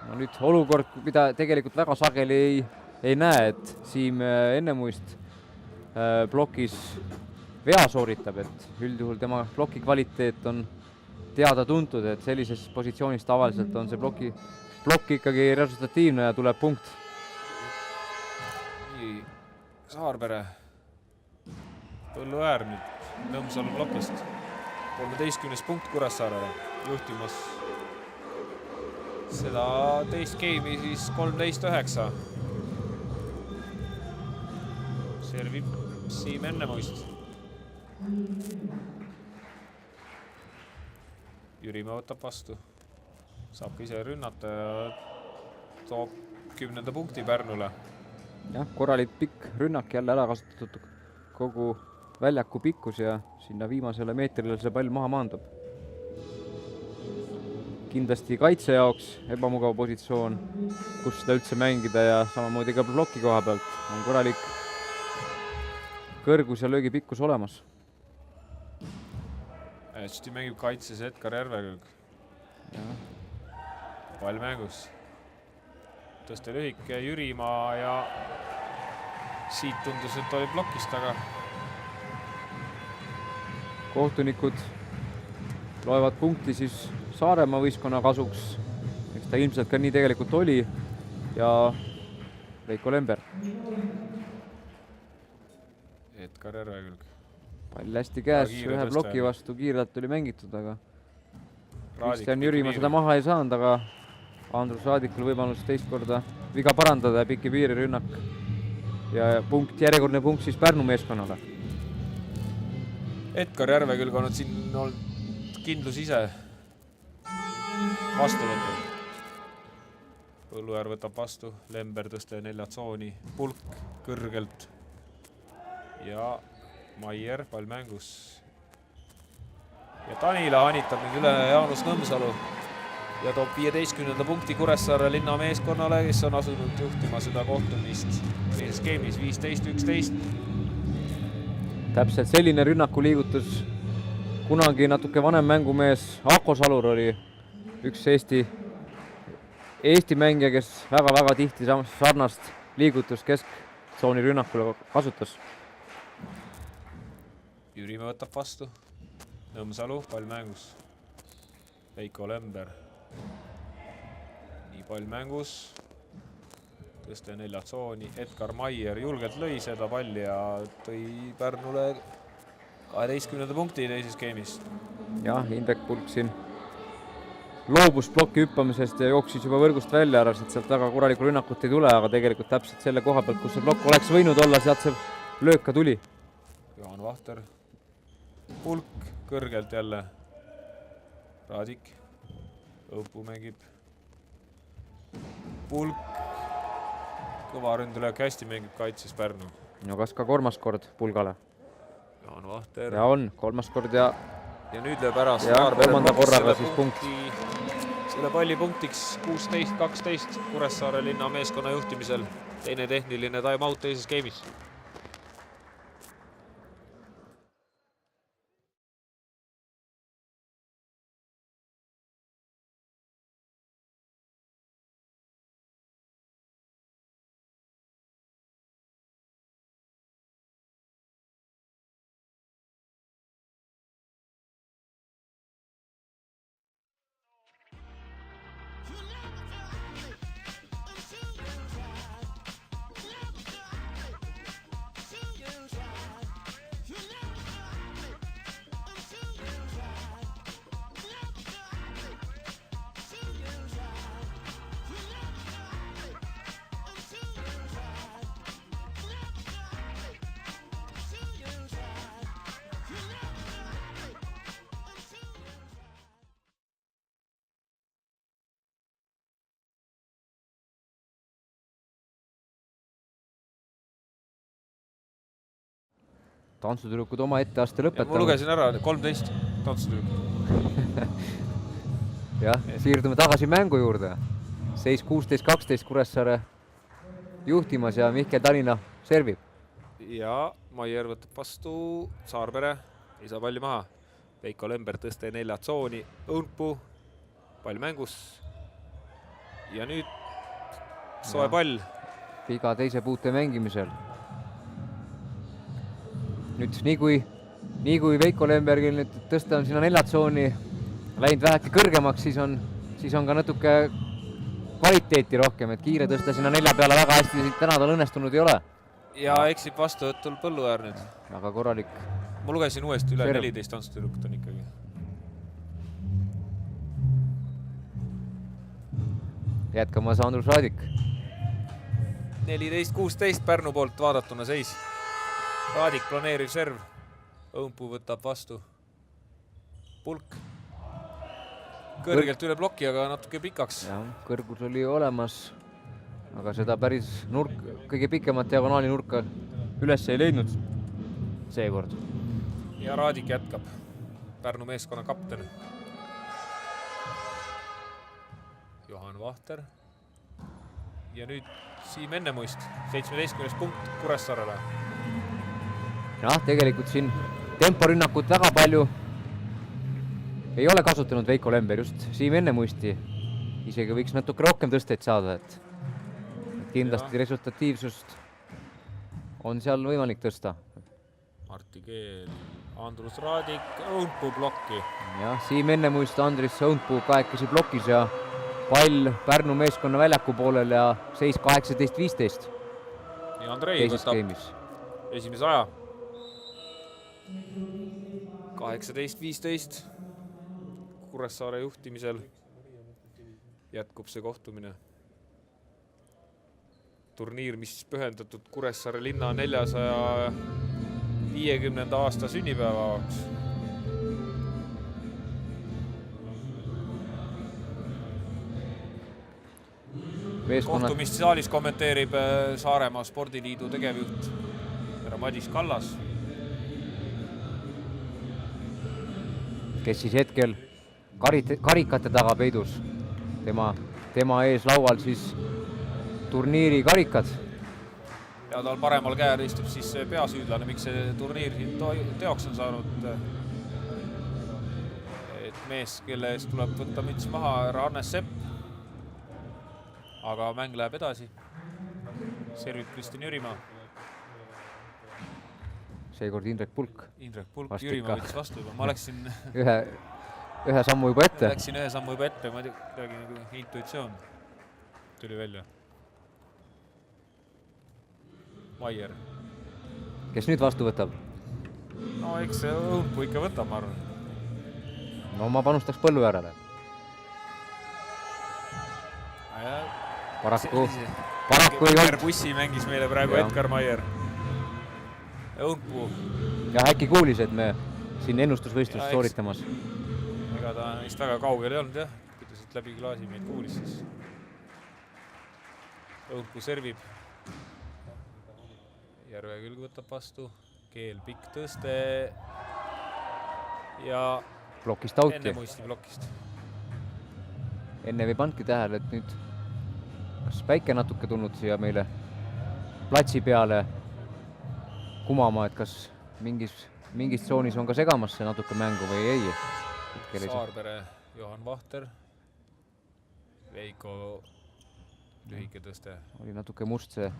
No nüüd olukord, mida tegelikult väga sageli ei näe, et Siim ennemuist plokis vea sooritab, et üldjuhul tema ploki kvaliteet on teada tuntud, et sellises positsioonis tavaliselt on see plokk ikkagi resultatiivne ja tuleb punkt. Nii, Saarpere. Põlluäär nüüd Nõmsalu plokist. 13. punkt Kuressaarele juhtimas seda teist geimi siis 13-9. Servib Siim ennemuist. Jürimaa võtab vastu. Saab ka ise rünnata ja toob 10. punkti Pärnule. Jah, korralik pikk rünnak jälle ära kasutatud kogu väljaku pikkus ja sinna viimasele meetrile see pall maha maandub. Kindlasti kaitse jaoks ebamugav positsioon, kus seda üldse mängida ja samamoodi ka ploki koha pealt on korralik kõrgus ja löögi pikkus olemas. Hästi mängib kaitses Edgar Järvekülg. Pall mängus. Tõste lühike Jürimaa ja siit tundus, et oli plokist, aga kohtunikud loevad punkti siis Saaremaa võistkonna kasuks. Eks ta ilmselt ka nii tegelikult oli ja Veiko Lember. Edgar Järvekülg. Pall hästi käes, ühe ploki vastu kiirelt oli mängitud, aga Kristjan Jürimaa seda maha ei saanud, aga Andrus Raadikul võimalus teist korda viga parandada ja piki piiri rünnak. Ja punkt, järjekordne punkt siis Pärnu meeskonnale. Edgar Järvekülg on siin olnud kindlus ise vastu võtnud. Põlluäär võtab vastu, Lember tõste 4 tsooni, Pulk kõrgelt ja Maier, pall mängus. Ja Tanila hanitab nüüd üle Jaanus Nõmsalu ja toob 15. punkti Kuressaare linna meeskonnale, kes on asunud juhtima seda kohtumist teises skeemis 15-11. Täpselt selline rünnakuliigutus kunagi natuke vanem mängumees Ako Salur oli üks Eesti mängija, kes väga-väga tihti sarnast liigutust kesktsooni rünnakule kasutas. Jürimäe võtab vastu. Nõmsalu, pall mängus. Veiko Lember. Nii pall mängus. Tõste 4 tsooni. Edgar Maier julgelt lõi seda palli ja tõi Pärnule 12. punkti teises skeemis. Jah, Indrek Pulk siin loobus ploki hüppamisest ja jooksis juba võrgust välja, arvas, et sealt väga korralikku rünnakut ei tule, aga tegelikult täpselt selle koha pealt, kus see plokk oleks võinud olla, sealt see löök ka tuli. Johan Vahter. Pulk kõrgelt jälle. Raadik. Õupu mängib. Pulk. Kõva ründulöök, hästi mängib kaitses Pärnu. No kas ka kolmas kord Pulgale? Johan Vahter. Ja on, kolmas kord ja nüüd lööb ära kolmanda korraga siis punkti. Selle palli punktiks 16-12 Kuressaare linna meeskonna juhtimisel. Teine tehniline time-out teises skeemis. Tantsutüdrukud oma etteaste lõpetanud. Ma lugesin ära 13 tantsutüdrukud. Jah, siirdume tagasi mängu juurde. Seis 16-12 Kuressaare juhtimas ja Mihkel Tallinna servib. Ja Maier võtab vastu Saarpere, ei saa palli maha. Veiko Lember tõste 4 tsooni, Õunpuu, pall mängus. Ja nüüd soe pall. Viga teise puute mängimisel. Nüüd nii kui Veiko Lembergil nüüd tõsta on sinna 4 tsooni läinud väheke kõrgemaks, siis on ka natuke kvaliteeti rohkem, et kiire tõsta sinna 4 peale väga hästi täna tal õnnestunud ei ole. Ja eksib vastuvõtul Põlluäär nüüd. Väga korralik. Ma lugesin uuesti üle 14 tantsutüdrukut on ikkagi. Jätkamas Andrus Raadik. 14-16 Pärnu poolt vaadatuna seis. Raadik planeeriv serv. Õunpuu võtab vastu. Pulk. Kõrgelt üle ploki, aga natuke pikaks. Ja, kõrgus oli olemas, aga seda päris kõige pikemat diagonaali nurka üles ei leidnud seekord. Ja Raadik jätkab. Pärnu meeskonna kapten. Johan Vahter. Ja nüüd Siim Ennemuist. 17. punkt Kuressaarele. Jah, tegelikult siin temporünnakut väga palju ei ole kasutanud Veiko Lember, just Siim Ennemuisti. Isegi võiks natuke rohkem tõsteid saada, et kindlasti resultatiivsust on seal võimalik tõsta. Martti Keel, Andrus Raadik, Õunpuu plokki. Jah, Siim Ennemuist, Andris Õunpuu kahekesi plokis ja pall Pärnu meeskonna väljaku poolel ja seis 18-15. Ja Andrei võtab esimese aja. 18-15 Kuressaare juhtimisel jätkub see kohtumine. Turniir, mis pühendatud Kuressaare linna 450. aasta sünnipäevaks. Kohtumist saalis kommenteerib Saaremaa spordiliidu tegevjuht härra Madis Kallas, kes siis hetkel karikate taga peidus. Tema ees laual siis turniiri karikad. Ja tal paremal käel istub siis peasüüdlane, miks see turniir teoks on saanud. mees, kelle eest tuleb võtta müts maha, härra Hannes Sepp. Aga mäng läheb edasi. Servib Kristjan Jürimaa. Seekord Indrek Pulk. Indrek Pulk, Vast Jürimaa ikka. võttis vastu juba. Ma läksin Ühe sammu juba ette. Läksin ühe sammu juba ette, ma teagi nagu intuitsioon tuli välja. Maier. Kes nüüd vastu võtab? No eks see õunpu ikka võtab, ma arvan. No ma panustaks põllu järele. Paraku ei olnud. Bussi mängis meile praegu Ja. Edgar Maier. Õunpu. Ja äkki kuulis, et me siin ennustusvõistlust Ja, eks- sooritamas. Ega ta neist väga kaugel ei olnud jah. Kui ta siit läbi klaasi meid kuulis, siis Õunpu servib. Järve külg võtab vastu. Keel pikk tõste. Ja Plokist auti. enne muisti plokist. Enne ei pannudki tähele, et nüüd kas päike natuke tulnud siia meile platsi peale kumama, et kas mingis tsoonis on ka segamas see natuke mängu või ei. Saarpere, Johan Vahter. Veiko lühike tõste. Oli natuke must see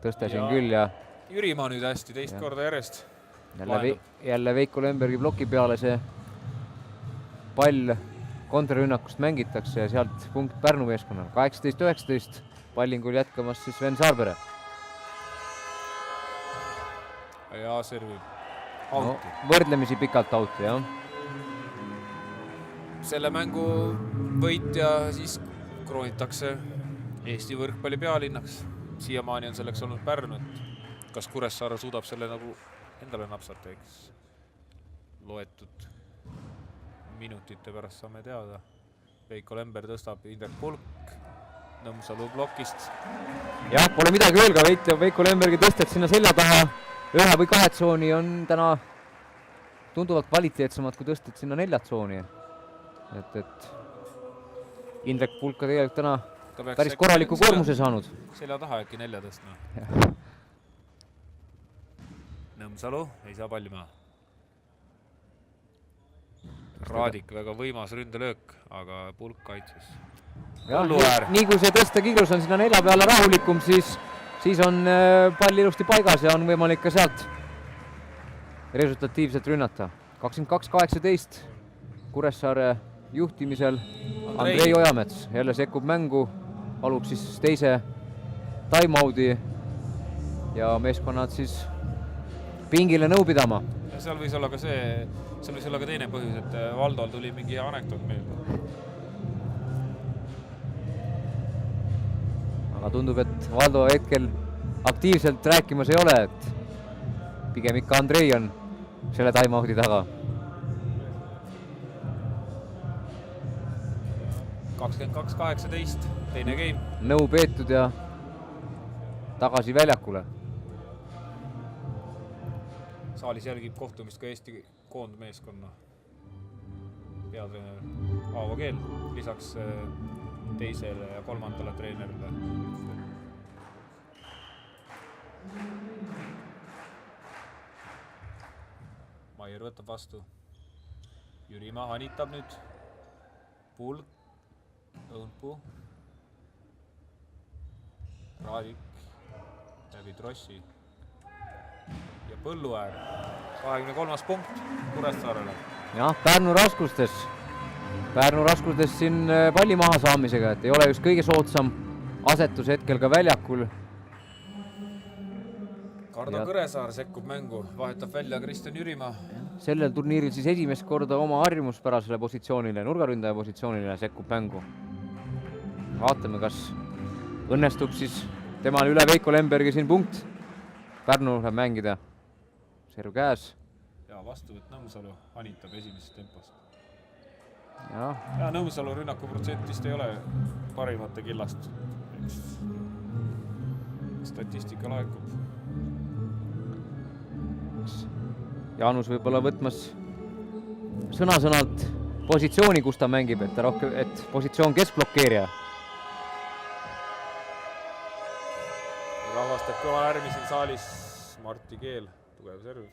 tõste Ja siin küll ja Jürimaa nüüd hästi teist korda järjest. jälle Veiko Lembergi ploki peale see pall kontrarünnakust mängitakse ja sealt punkt Pärnu meeskonnal. 18-19 pallingul jätkamas siis Sven Saarpere. Ja servib No, auti. võrdlemisi pikalt auti, jah. Selle mängu võitja siis kroonitakse Eesti võrkpalli pealinnaks. Siiamaani on selleks olnud Pärnu, et kas Kuressaare suudab selle nagu endale napsata, eks loetud minutite pärast saame teada. Veiko Lember tõstab Indrek Pulk Nõmsalu plokist. Jah, pole midagi öelda, Veiko Lembergi tõsted sinna selja taha. 1 või 2 tsooni on täna tunduvalt kvaliteetsemad kui tõsted sinna 4 tsooni. Et Indrek Pulk ka tegelikult täna päris korraliku koormuse saanud. Selja taha äkki 4 tõstma. Nõmsalu ei saa palli maha. Raadik väga võimas ründelöök, aga Pulk kaitses. Jah, nii kui see tõstekiirus on sinna 4 peale rahulikum, siis on pall ilusti paigas ja on võimalik ka sealt resultatiivselt rünnata. 22-18 Kuressaare juhtimisel Andrei Ojamets jälle sekkub mängu, palub siis teise time-out'i ja meeskonnad siis pingile nõu pidama. Ja seal võis olla ka teine põhjus, et Valdol tuli mingi anekdoot meelde. Aga tundub, et Valdo hetkel aktiivselt rääkimas ei ole, et pigem ikka Andrei on selle time-out'i taga. 22-18, teine game. Nõu peetud ja tagasi väljakule. Saalis jälgib kohtumist ka Eesti koondmeeskonna peatreener Aavo Keel, lisaks teisele ja kolmandale treenerile. Maier võtab vastu. Jürimaa hanitab nüüd. Pulk, Õunpuu, Raadik läbi Trossi ja Põlluäär. 23. punkt Kuressaarele. Jah, Pärnu raskustes siin palli maha saamisega, et ei ole just kõige soodsam asetus hetkel ka väljakul. Kardo Kõresaar sekkub mängu, vahetab välja Kristjan Jürimaa. Sellel turniiril siis esimest korda oma harjumuspärasele positsioonile, nurgaründaja positsioonile sekkub mängu. Vaatame, kas õnnestub siis temal üle Veiko Lembergi siin punkt. Pärnu läheb mängida. Serv käes. Ja vastuvõtt Nõmsalu hanitab esimesest tempost. Ja Nõmsalu rünnakuprotsentist ei ole parimate killast. Statistika laekub. Jaanus võib olla võtmas sõna-sõnalt positsiooni, kus ta mängib, et positsioon keskblokkeerija. Rahvastab kõva lärmi siin saalis Martti Keel, tugev serv.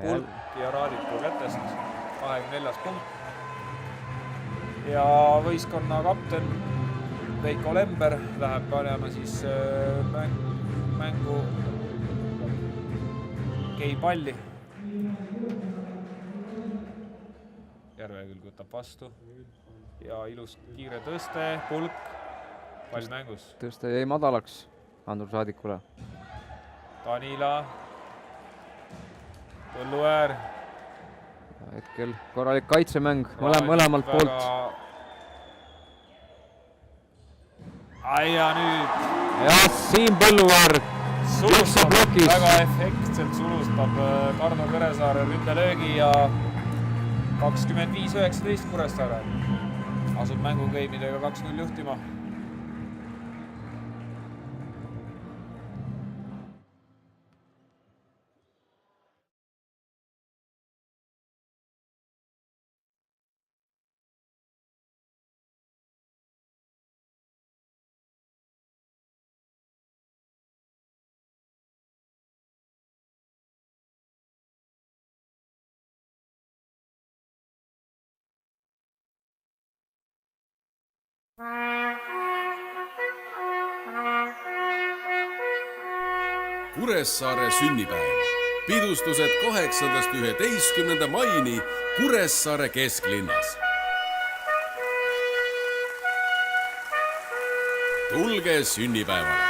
Pulk ja Raadiku kätest. 24. punkt. Ja võistkonna kapten Veiko Lember läheb panema siis mängu keipalli. Järvekülg võtab vastu ja ilus kiire tõste, pulk, pall mängus. Tõste jäi madalaks Andur Saadikule. Tanila, Põlluäär. Hetkel korralik kaitsemäng mõlemalt poolt. Ja nüüd Ja Siim Põlluäär sulustab, väga efektselt sulustab Tarmo Kõresaare ründelöögi ja 25-19 Kuressaare. Asub mängugeimidega 2-0 juhtima. Kuressaare sünnipäev. Pidustused 8.–11. maini Kuressaare kesklinnas. Tulge sünnipäevale!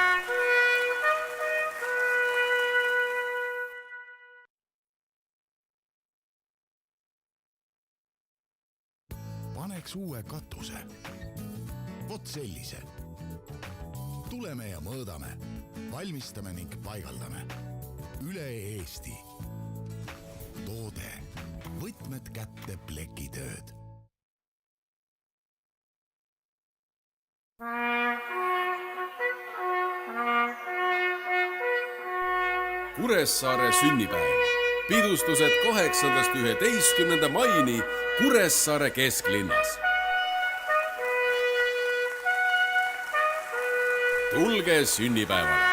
Paneks uue katuse. Vot sellise. Tuleme ja mõõdame, valmistame ning paigaldame. Üle Eesti. Toode. Võtmed kätte plekitööd. Kuressaare sünnipäev. Pidustused 8.–11. maini Kuressaare kesklinnas. Tulge sünnipäevale!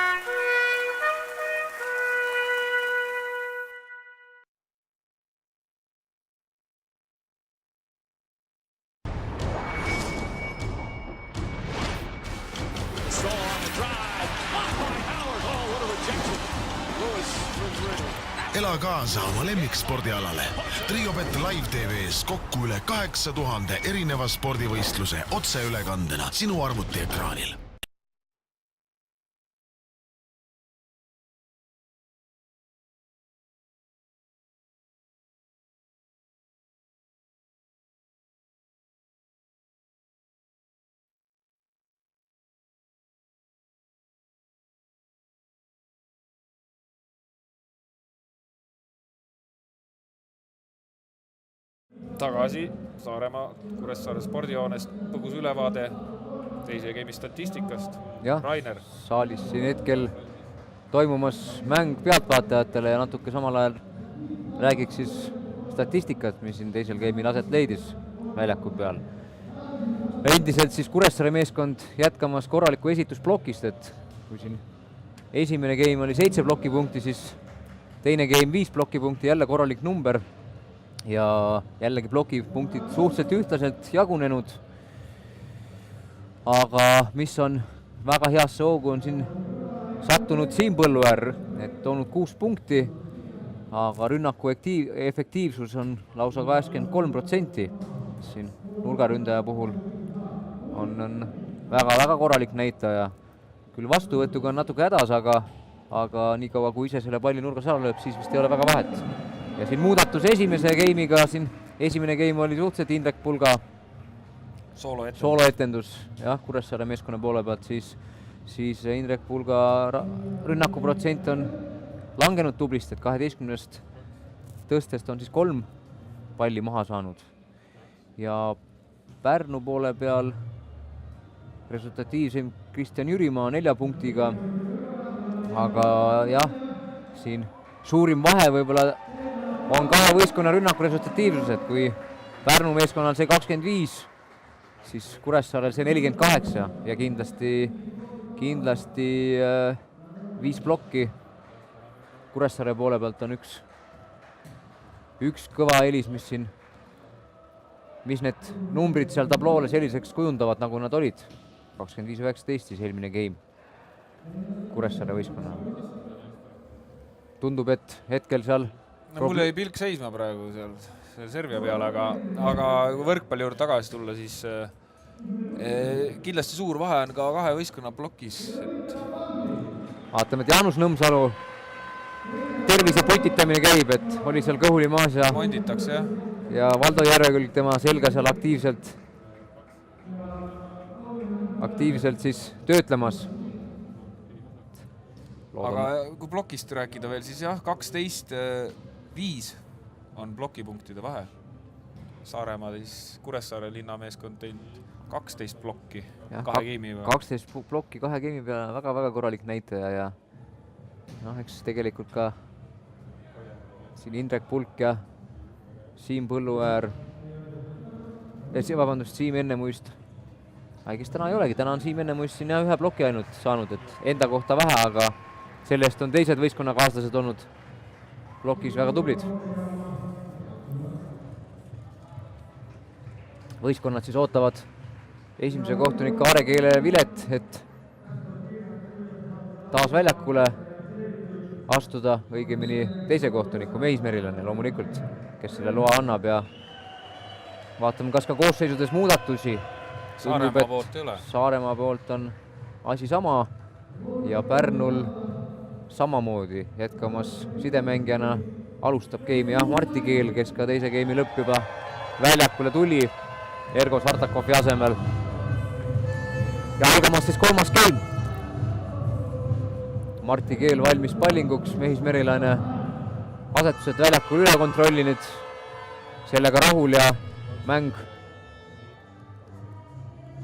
Ela kaasa oma lemmikspordialale. Triobet Live TV-s kokku üle 8000 erineva spordivõistluse otseülekandena sinu arvutiekraanil. Tagasi Saaremaa Kuressaare spordihoonest põgus ülevaade teise game'i statistikast. Rainer. Saalis siin hetkel toimumas mäng pealtvaatajatele ja natuke samal ajal räägiks siis statistikat, mis siin teisel game'il aset leidis väljaku peal. Endiselt siis Kuressaare meeskond jätkamas korraliku esitusblokist, et kui siin esimene game oli 7 plokipunkti, siis teine game 5 plokipunkti, jälle korralik number. Ja jällegi plokipunktid suhteliselt ühtlaselt jagunenud. Aga mis on väga heasse hoogu, on siin sattunud Siim Põlluäär, et toonud 6 punkti, aga rünnaku efektiivsus on lausa 83%. Siin nurgaründaja puhul on väga korralik näitaja. Küll vastuvõtuga on natuke hädas, aga nii kaua kui ise selle palli nurgas ära lööb, siis vist ei ole väga vahet. Ja siin muudatus esimese game'iga, siin esimene game oli suhteliselt Indrek Pulga sooloetendus, jah, Kuressaare meeskonna poole pealt, siis Indrek Pulga rünnakuprotsent on langenud tublist, et 12 tõstest on siis 3 palli maha saanud. Ja Pärnu poole peal resultatiivsem Kristjan Jürimaa 4 punktiga, aga jah, siin suurim vahe võib-olla on ka võistkonna rünnaku resultatiivsus, et kui Pärnu meeskonnal see 25, siis Kuressaarel see 48 ja kindlasti 5 plokki Kuressaare poole pealt on üks kõva eelis, mis siin mis need numbrid seal tabloole selliseks kujundavad, nagu nad olid. 25-19 siis eelmine game Kuressaare võistkonna. Tundub, et hetkel seal mul jäi pilk seisma praegu seal Servia peale, aga kui võrkpalli juurde tagasi tulla, siis kindlasti suur vahe on ka kahe võistkonna plokis. Vaatame, et Jaanus Nõmsalu tervise potitamine käib, et oli seal kõhuli maas monditakse, ja Valdo Järvekülg tema selga seal aktiivselt siis töötlemas. Aga kui plokist rääkida veel, siis jah, 12-5 on plokipunktide vahe. Saaremaa siis Kuressaare linnameeskond teinud 12 plokki kahe geimi peale. 12 plokki kahe geimi peale, väga-väga korralik näitaja ja eks tegelikult ka siin Indrek Pulk ja Siim Põlluäär Siim Ennemuist. Kes täna ei olegi, täna on Siim Ennemuist siin ühe ploki ainult saanud, et enda kohta vähe, aga sellest on teised võistkonnakaaslased olnud plokis väga tublid. Võistkonnad siis ootavad esimese kohtuniku Arekeele Vilet, et taas väljakule astuda, õigemini teise kohtuniku Mehis Merilane loomulikult, kes selle loa annab ja vaatame, kas ka koosseisudes muudatusi. Saaremaa poolt ei ole. Saaremaa poolt on asi sama ja Pärnul samamoodi jätkamas sidemängijana alustab geimi Martti Keel, kes ka teise geimi lõpp juba väljakule tuli Ergo Sartakovi asemel. Ja algamas siis kolmas geim. Martti Keel valmis pallinguks, Mehis Merilane asetused väljakul üle kontrollinud, sellega rahul ja mäng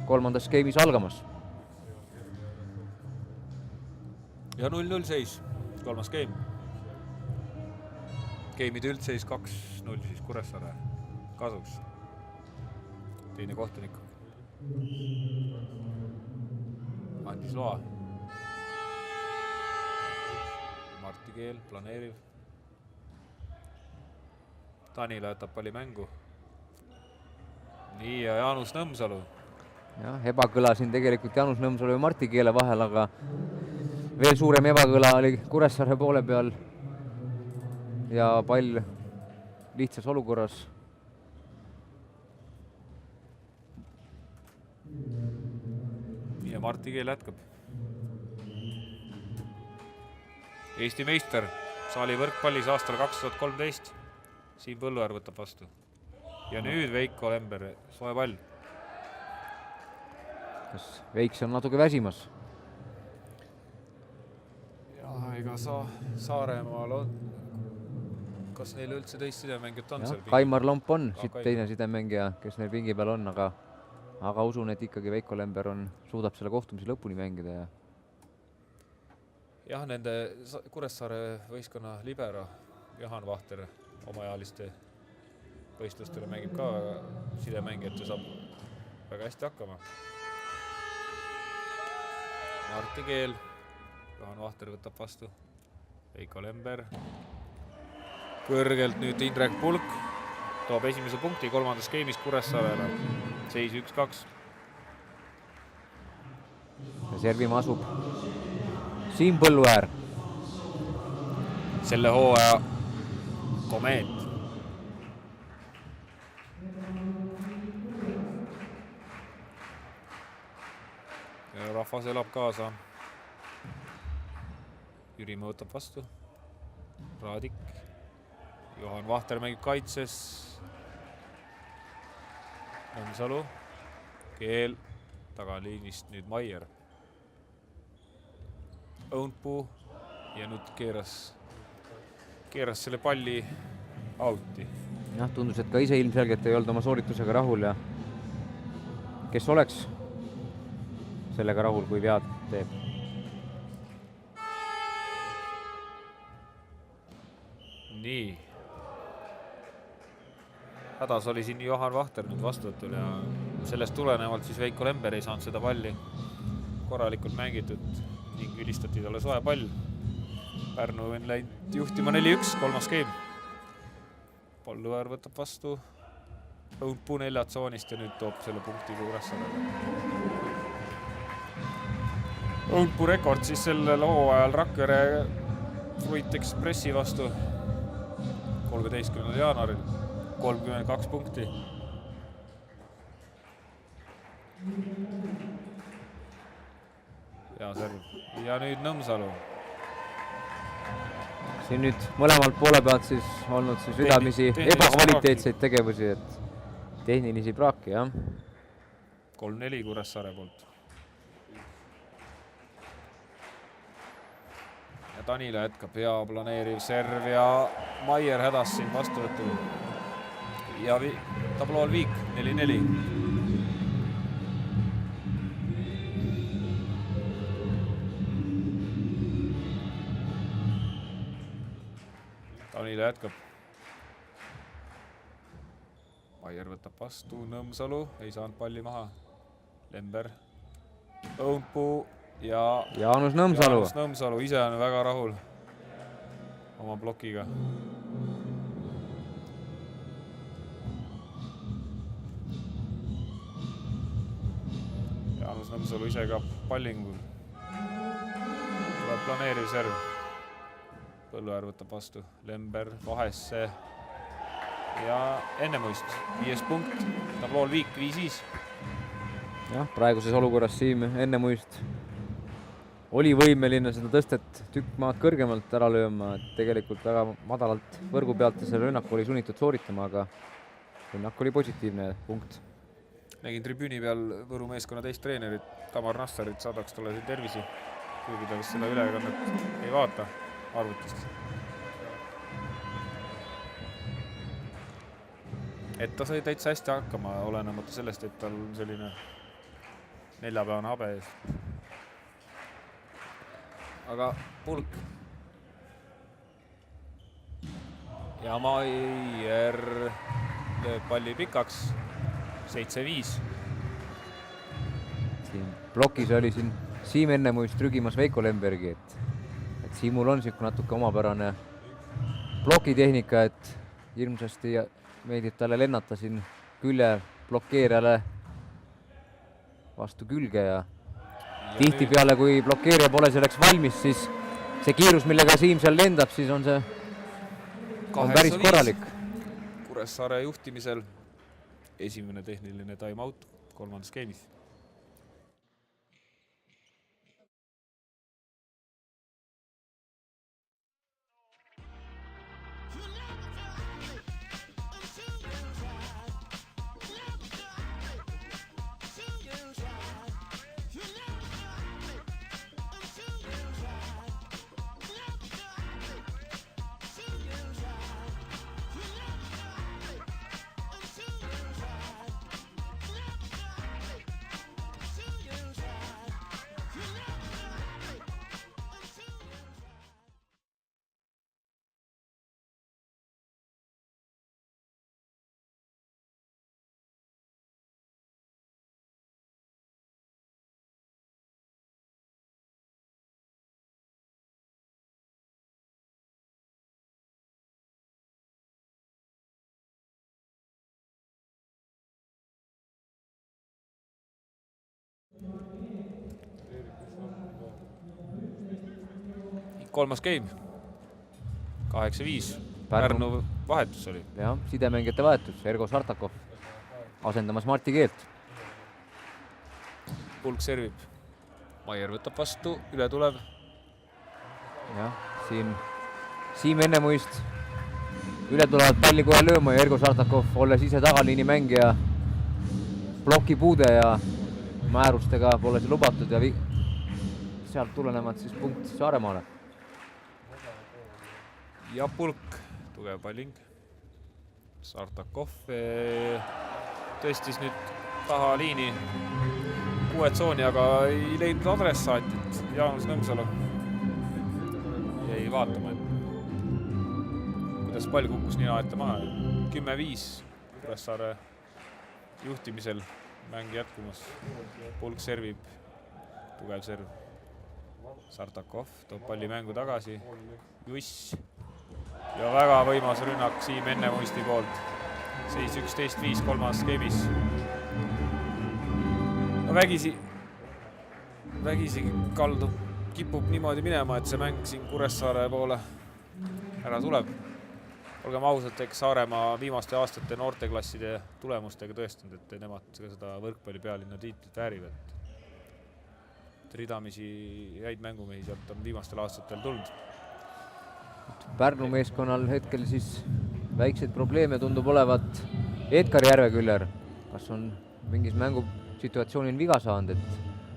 kolmandas geimis algamas. Ja 0-0 seis, kolmas geim. Geimide üldseis 2-0 siis Kuressaare kasuks. Teine kohtunik andis loa. Martti Keel planeeriv. Tanila jätab palli mängu. Nii ja Jaanus Nõmsalu. Ebakõla siin tegelikult Jaanus Nõmsalu ja Martti Keele vahel, aga veel suurem ebakõla oli Kuressaare poole peal ja pall lihtsas olukorras. Ja Martti Keel jätkab. Eesti meister saali võrkpallis aastal 2013. Siim Põlluäär võtab vastu. Ja nüüd Veiko Lember, soe pall. Kas Veiks on natuke väsimas? Ega Saaremaal on, kas neil üldse teist sidemängijat on seal? Kaimar Lomp on teine sidemängija, kes neil pingi peal on, aga usun, et ikkagi Veiko Lember suudab selle kohtumise lõpuni mängida. Jah, nende Kuressaare võistkonna libero Johan Vahter omaealiste võistlustele mängib ka sidemängijat ja saab väga hästi hakkama. Martti Keel, Johan Vahter võtab vastu, Veiko Lember. Kõrgelt nüüd Indrek Pulk toob esimese punkti kolmandas geimis Kuressaarele. Seis 1-2. Servima asub Siim Põlluäär. Selle hooaja komeet. Ja rahvas elab kaasa. Jürimaa võtab vastu. Raadik. Johan Vahter mängib kaitses. Nõmsalu. Keel. Tagaliinist nüüd Maier. Õunpuu. Ja nüüd keeras selle palli auti. Tundus, et ka ise ilmselgelt ei olnud oma sooritusega rahul ja kes oleks sellega rahul, kui vead teeb. Nii. Hädas oli siin Johan Vahter nüüd vastuvõtul ja sellest tulenevalt siis Veiko Lember ei saanud seda palli korralikult mängitud ning ülistati talle soe pall. Pärnu on läinud juhtima 4-1, kolmas geim. Põlluäär võtab vastu. Õunpuu 4 tsoonist ja nüüd toob selle punkti Kuressaarele. Õunpuu rekord siis sellel hooajal Rakvere Fruit Expressi vastu 13. jaanuaril 32 punkti. Ja serv. Ja nüüd Nõmsalu. Siin nüüd mõlemalt poole pealt siis olnud siis ridamisi ebakvaliteetseid tegevusi, et tehnilisi praaki, jah. 3-4 Kuressaare poolt. Ja Tanila jätkab hea planeeriv serv ja Maier hädas siin vastuvõtul. Ja tablool viik 4-4. Tanila jätkab. Maier võtab vastu, Nõmsalu ei saanud palli maha. Lember, Õunpuu ja Jaanus Nõmsalu. Jaanus Nõmsalu ise on väga rahul oma blokiga. Jaanus Nõmsalu ise ka pallingul. Tuleb planeeriv serv. Põlluäär võtab vastu, Lember vahesse ja Ennemuist 5 punkt, tablool viik 5-5. Jah, praeguses olukorras Siim Ennemuist oli võimeline seda tõstet tükk maad kõrgemalt ära lööma, et tegelikult väga madalalt võrgu pealt ja selle rünnak oli sunnitud sooritama, aga rünnak oli positiivne punkt. Nägin tribüüni peal Võru meeskonna teist treenerit Tamar Nassarit, saadaks talle siin tervisi, kuigi ta vist seda ülekannet ei vaata arvutist. Et ta sai täitsa hästi hakkama, olenemata sellest, et tal on selline neljapäevane habe ees. Aga Pulk. Ja Maier lööb palli pikaks, 7-5. Siin blokis oli siin Siim Ennemuist trügimas Veiko Lembergi, et Siimul on siuke natuke omapärane blokitehnika, et hirmsasti meeldib talle lennata siin külje blokeerijale vastu külge ja tihtipeale, kui blokeerija pole selleks valmis, siis see kiirus, millega Siim seal lendab, siis on see päris korralik. Kuressaare juhtimisel esimene tehniline time-out 3. skeemis. Kolmas game, 8-5, Pärnu vahetus oli. Jah, sidemängijate vahetus, Ergo Sartakov asendamas Marti Keelt. Pulk servib, Maier võtab vastu, üle tulev. Jah, siin Siim Ennemuist üle tulevad palli kohe lööma ja Ergo Sartakov, olles ise tagaliini mängija, ploki puude ja määrustega pole see lubatud ja sealt tulenevad siis punkt Saaremaale. Ja Pulk, tugev palling. Sartakov tõstis nüüd taha liini 6 tsooni, aga ei leidnud adressaatit. Jaanus Nõmsalu jäi vaatama, et kuidas pall kukkus nina ette maha. 10-5 Kuressaare juhtimisel mäng jätkumas. Pulk servib, tugev serv. Sartakov toob palli mängu tagasi. Juss. Ja väga võimas rünnak Siim Ennemuisti poolt. seis 11-5 kolmas skeemis. No vägisi kipub niimoodi minema, et see mäng siin Kuressaare poole ära tuleb. Olgem ausalt, eks Saaremaa viimaste aastate noorteklasside tulemustega tõestanud, et nemad seda võrkpalli pealinna tiitlit väärivad. Ridamisi häid mängumehi sealt on viimastel aastatel tulnud. Pärnu meeskonnal hetkel siis väikseid probleeme tundub olevat Edgar Järveküller. Kas on mingis mängusituatsioonil viga saanud, et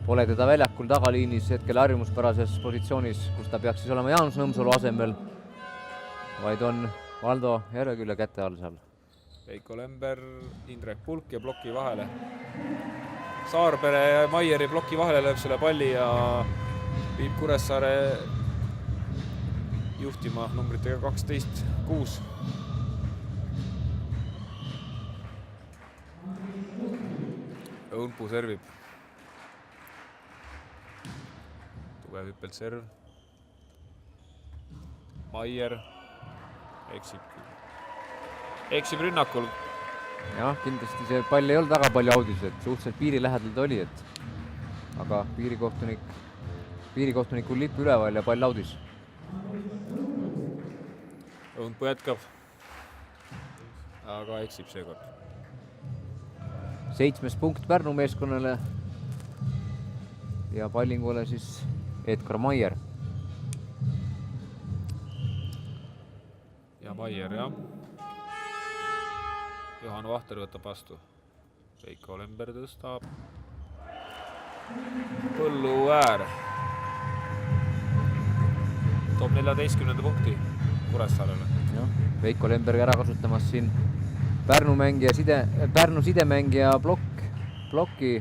pole teda väljakul tagaliinis hetkel harjumuspärases positsioonis, kus ta peaks siis olema Jaanus Nõmsalu asemel, vaid on Valdo Järvekülle kätte all seal. Veiko Lember, Indrek Pulk ja ploki vahele. Saarpere ja Maieri ploki vahele lööb selle palli ja viib Kuressaare juhtima numbritega 12-6. Õunpuu servib. Tugev hüppelt serv. Maier eksib rünnakul. Jah, kindlasti see pall ei olnud väga palju audis, et suhteliselt piiri lähedal ta oli, aga piirikohtunikul lipp üleval ja pall audis. Õunpuu jätkab, aga eksib seekord. 7. punkt Pärnu meeskonnale ja pallingule siis Edgar Maier. Ja Maier, jah. Johan Vahter võtab vastu. Veiko Lember tõstab. Põlluäär. Toob 14. punkti Kuressaarele. Veiko Lemberg ära kasutamas siin Pärnu sidemängija plokki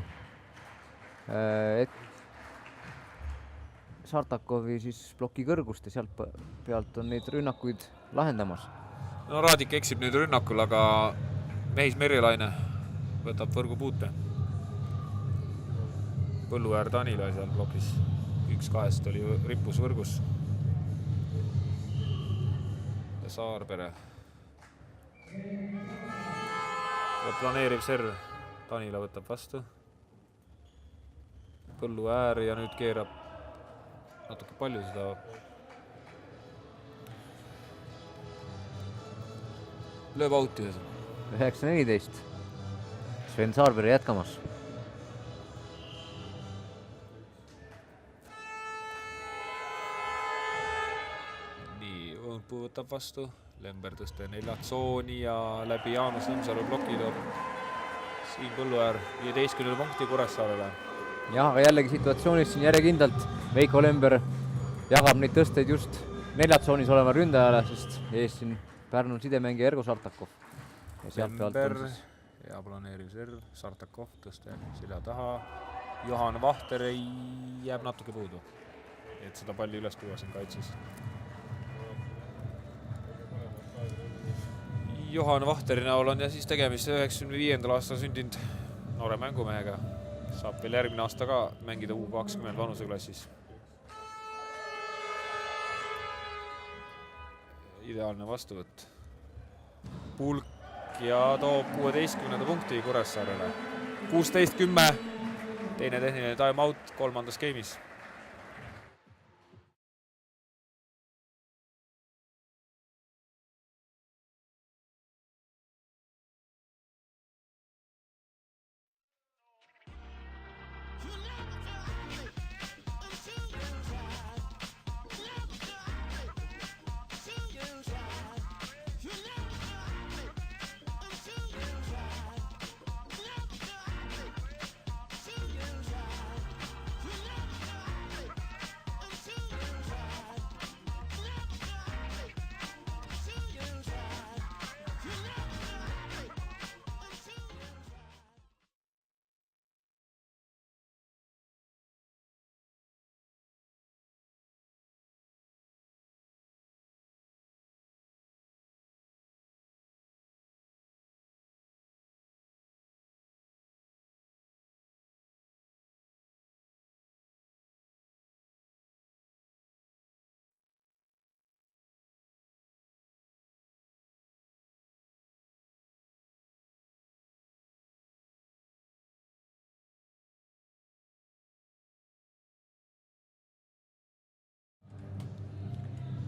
Sartakovi siis ploki kõrgust ja sealt pealt on neid rünnakuid lahendamas. No Raadik eksib nüüd rünnakul, aga Mehis Merilaine võtab võrgu puute. Põlluäär Tanila seal plokis. 1-2 oli rippus võrgus. Ja Saarpere. Planeeriv serv. Tanila võtab vastu. Põlluäär ja nüüd keerab natuke palju seda. Lööb auti. 9-14. Sven Saarpere jätkamas. Nii, Õunpuu võtab vastu. Lember tõste 4 tsooni ja läbi Jaanus Nõmsalu ploki toob siin Põlluäär 15. punkti Kuressaarele. Jah, aga jällegi situatsioonis siin järjekindlalt Veiko Lember jagab neid tõsteid just 4 tsoonis oleva ründajale, sest ees siin Pärnu sidemängija Ergo Sartakov. Lember ja planeeriv serv, Sartakov tõste selja taha. Johan Vahter jääb natuke puudu, et seda palli üles tuua siin kaitses. Johan Vahteri näol on ja siis tegemist 95. aastal sündinud noore mängumehega. Saab veel järgmine aasta ka mängida U20 vanuseklassis. Ideaalne vastuvõtt. Pulk ja toob 16. punkti Kuressaarele. 16-10. Teine tehniline time out 3. skeemis.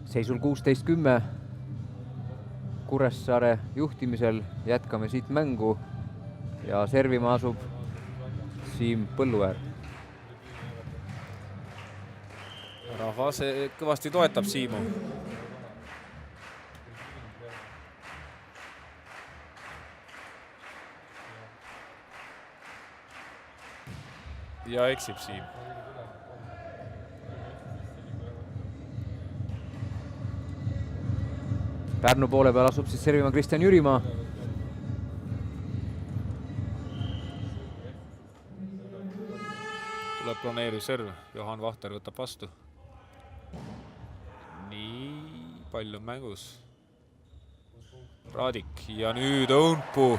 seisul 16-10 Kuressaare juhtimisel jätkame siit mängu ja servima asub Siim Põlluäär. Rahvas kõvasti toetab Siimu. Ja eksib Siim. Pärnu poole peal asub siis servima Kristjan Jürimaa. Tuleb planeeriv serv. Johan Vahter võtab vastu. Nii, palju mängus. Raadik ja nüüd Õunpuu.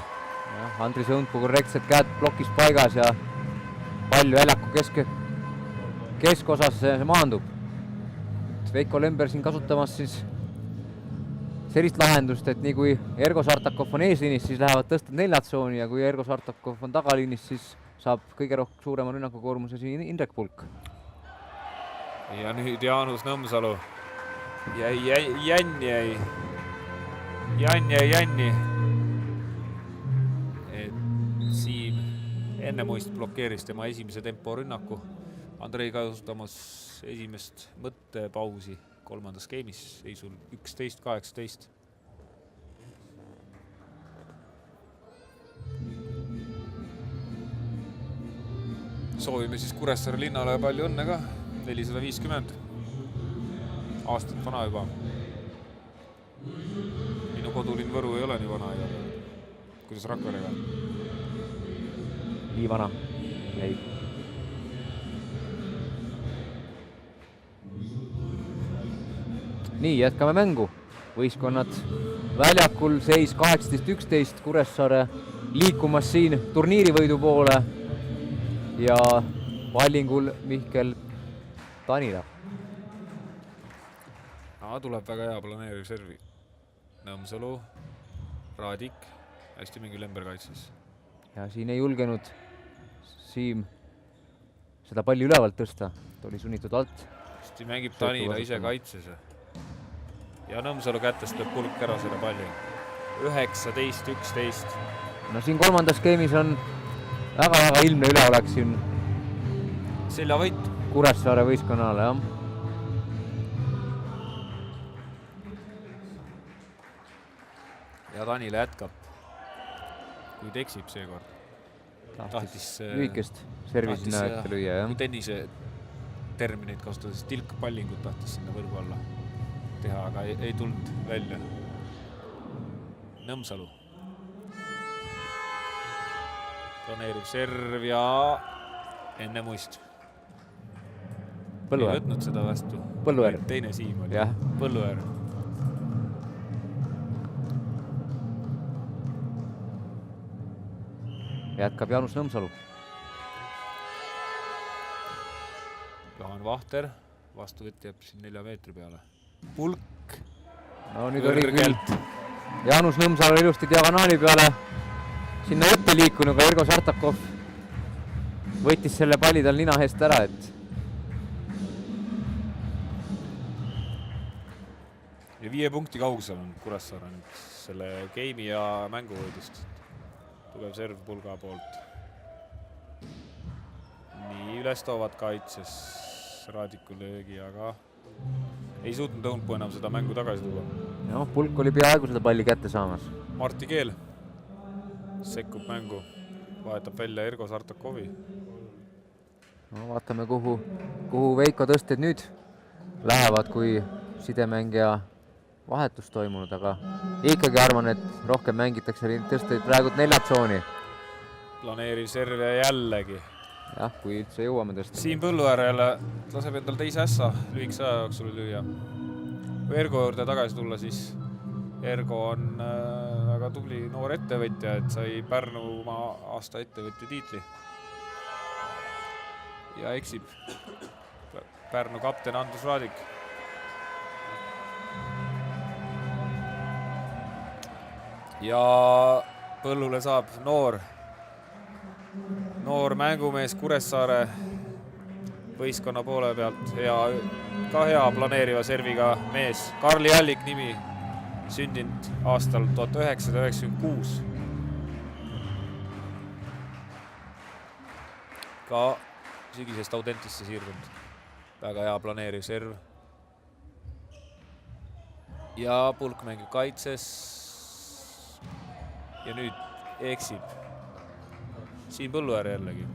Andris Õunpuu korrektsed käed plokis paigas ja pall väljaku keskosas maandub. Veiko Lember siin kasutamas siis sellist lahendust, et nii kui Ergo Sartakov on eesliinis, siis lähevad tõstad 4 tsooni ja kui Ergo Sartakov on tagaliinis, siis saab kõige suurema rünnakukoormuse siin Indrek Pulk. Ja nüüd Jaanus Nõmsalu. Jänni. Siim enne muist blokeeris tema esimese tempo rünnaku. Andrei kasutamas esimest mõttepausi kolmandas skeemis seisul 11-18. Soovime siis Kuressaare linnale palju õnne ka. 450. Aastat vana juba. Minu kodulinn Võru ei ole nii vana. Kuidas Rakverega? Nii vana? Ei. Nii, jätkame mängu. Võistkonnad väljakul seis 18-11. Kuressaare liikumas siin turniirivõidu poole ja pallingul Mihkel Tanila. Tuleb väga hea planeeriv servi. Nõmsalu, Raadik, hästi mingi Lember kaitses. Ja siin ei julgenud Siim seda palli ülevalt tõsta. Ta oli sunnitud alt. Hästi mängib Tanila ise kaitses. Ja Nõmsalu kätest lööb Pulk ära selle palli. 19-11. No siin kolmandas skeemis on väga ilmne üleolek siin seljavõit Kuressaare võistkonnale, jah. Ja Tanila jätkab, kuid eksib seekord. Tahtis lühikest servi sinna ette lüüa, jah. Kui tennise termineid kasutades tilkpallingut tahtis sinna võrgu alla teha, aga ei tulnud välja. Nõmsalu. Planeeriv serv ja enne muist. Põlluäär. Ei võtnud seda vastu. Põlluäär. Teine Siim oli. Jah. Põlluäär. Jätkab Jaanus Nõmsalu. Johan Vahter. Vastuvõtt jääb siin 4 meetri peale. Pulk. No nüüd oli küll Jaanus Nõmsalu ilusti diagonaali peale sinna ette liikunud, aga Ergo Sartakov võttis selle palli tal nina eest ära, et ja 5 punkti kaugusel on Kuressaare nüüd selle game'i ja mänguvõidust. Tugev serv Pulga poolt. Nii, üles toovad kaitses Raadiku löögi, aga ei suutnud Õunpuu enam seda mängu tagasi tuua. no, Pulk oli peaaegu seda palli kätte saamas. Martti Keel sekkub mängu, vahetab välja Ergo Sartakovi. No, vaatame, kuhu Veiko tõsted nüüd lähevad, kui sidemängija vahetus toimunud, aga ikkagi arvan, et rohkem mängitakse tõsteid praegu 4 tsooni. Planeeriv serv ja jällegi. Jah, kui üldse jõuame tõsta. Siim Põlluäär jälle laseb endal teise ässa lühikese aja jooksul lüüa. Kui Ergo juurde tagasi tulla, siis Ergo on väga tubli noor ettevõtja, et sai Pärnumaa aasta ettevõtja tiitli. Ja eksib Pärnu kapten Andrus Raadik. Ja Põllule saab noor mängumees Kuressaare võistkonna poole pealt ka hea planeeriva serviga mees. Karli Allik nimi, sündinud aastal 1996. Ka sügisest Audentisse siirdunud. Väga hea planeeriv serv. Ja Pulk mängib kaitses. Ja nüüd eksib. Siim Põlluäär jällegi.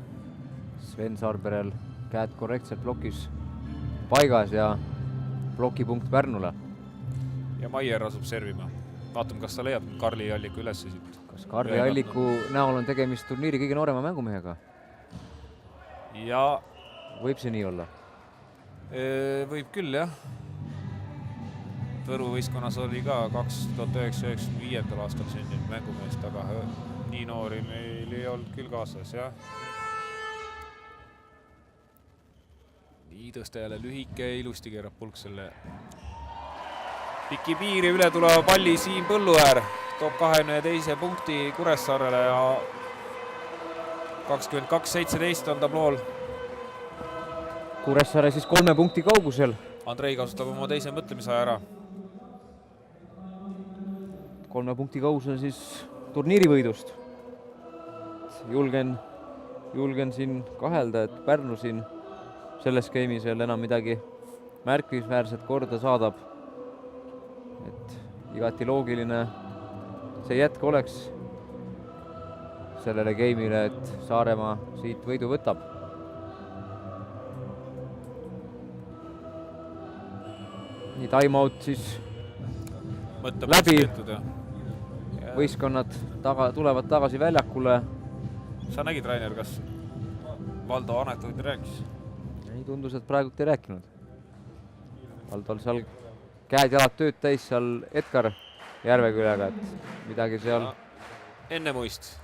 Sven Saarperel käed korrektselt plokis paigas ja plokipunkt Pärnule. Ja Maier asub servima. Vaatame, kas ta leiab Karli Alliku üles siit. Kas Karli Alliku näol on tegemist turniiri kõige noorema mängumehega? Ja võib see nii olla? Võib küll, jah. Võru võistkonnas oli ka 1995. aastal sündinud mängumeest, aga nii noori meil ei olnud küll kaasas, jah. Nii tõsta jälle lühike, ilusti keerab Pulk selle piki piiri üle tuleva palli. Siim Põlluäär toob 22. punkti Kuressaarele ja 22-17 on tablool. Kuressaare siis 3 punkti kaugusel. Andrei kasutab oma teise mõtlemisaja ära. 3 punkti kaugusel siis turniirivõidust. Julgen siin kahelda, et Pärnu siin selles skeemis veel enam midagi märkimisväärset korda saadab. Et igati loogiline see jätk oleks sellele geimile, et Saaremaa siit võidu võtab. Nii time-out siis läbi. Võistkonnad tulevad tagasi väljakule. Sa nägid, Rainer, kas Valdo anekdooti rääkis? Ei tundus, et praegult ei rääkinud. Valdol seal käed-jalad tööd täis seal Edgar Järvekülega, et midagi seal. Enne muist.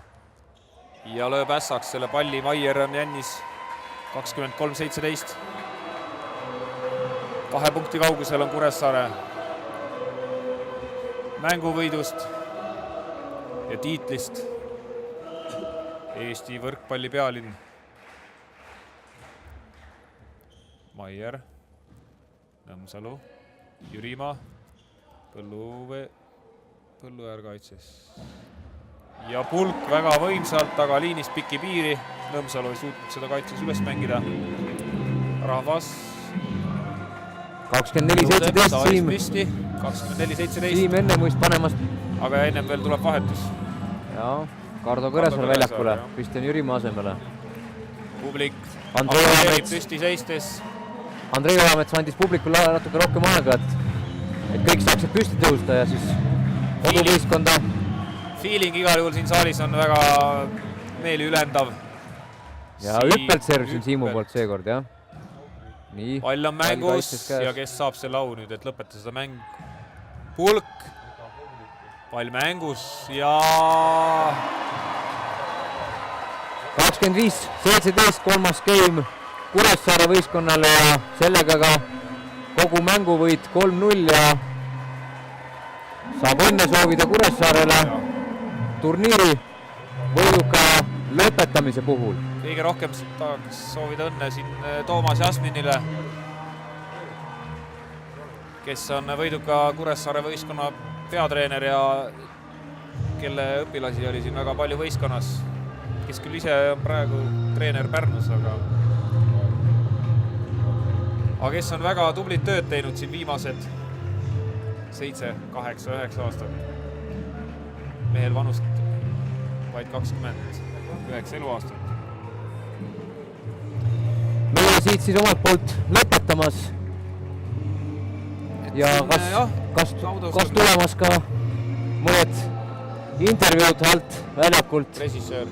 Ja lööb ässaks selle palli. Maier on jännis 23-17. 2 punkti kaugusel on Kuressaare mänguvõidust ja tiitlist. Eesti võrkpalli pealinn. Maier, Nõmsalu, Jürimaa, Põlluäär kaitses. Ja Pulk väga võimsalt taga liinist piki piiri. Nõmsalu ei suutnud seda kaitses üles mängida. Rahvas 24-17 Siim. 24-17. Siim enne muist panemast. Aga ennem veel tuleb vahetus. Ja Kardo Kõresaar väljakule, Kristjan Jürimaa asemele. Publik Andrei püsti seistes. Andrei Olamets andis publikule natuke rohkem aega, et kõik saaksid püsti tõusta ja siis koduvõistkonda. Feeling igal juhul siin saalis on väga meeli ülendav. Ja hüppelt serv siin Siimu poolt seekord, jah. Nii. Pall on mängus ja kes saab selle au nüüd, et lõpeta seda mäng. Pulk. Pall mängus ja 25-17 kolmas game Kuressaare võistkonnale ja sellega ka kogu mänguvõit 3-0 ja saab õnne soovida Kuressaarele turniiri võiduka lõpetamise puhul. Kõige rohkem tahaks soovida õnne siin Toomas Jasminile, kes on võiduka Kuressaare võistkonna peatreener ja kelle õpilasi oli siin väga palju võistkonnas, kes küll ise on praegu treener Pärnus, aga kes on väga tublit tööd teinud siin viimased 7, 8, 9 aastat. Mehel vanust vaid 29 eluaastat. Meie siit siis omalt poolt lõpetamas. Ja kas tulemas ka mõned intervjuud alt väljakult. Režissöör.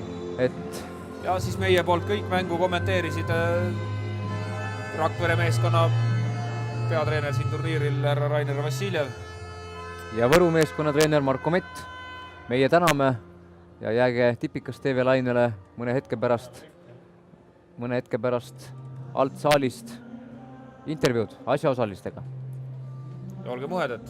Ja siis meie poolt kõik mängu kommenteerisid Rakvere meeskonna peatreener siin turniiril härra Rainer Vassiljev. Ja Võru meeskonna treener Marko Mett. Meie täname ja jääge Tipikas TV lainele mõne hetke pärast alt saalist intervjuud asjaosalistega. Ja olge muhedad.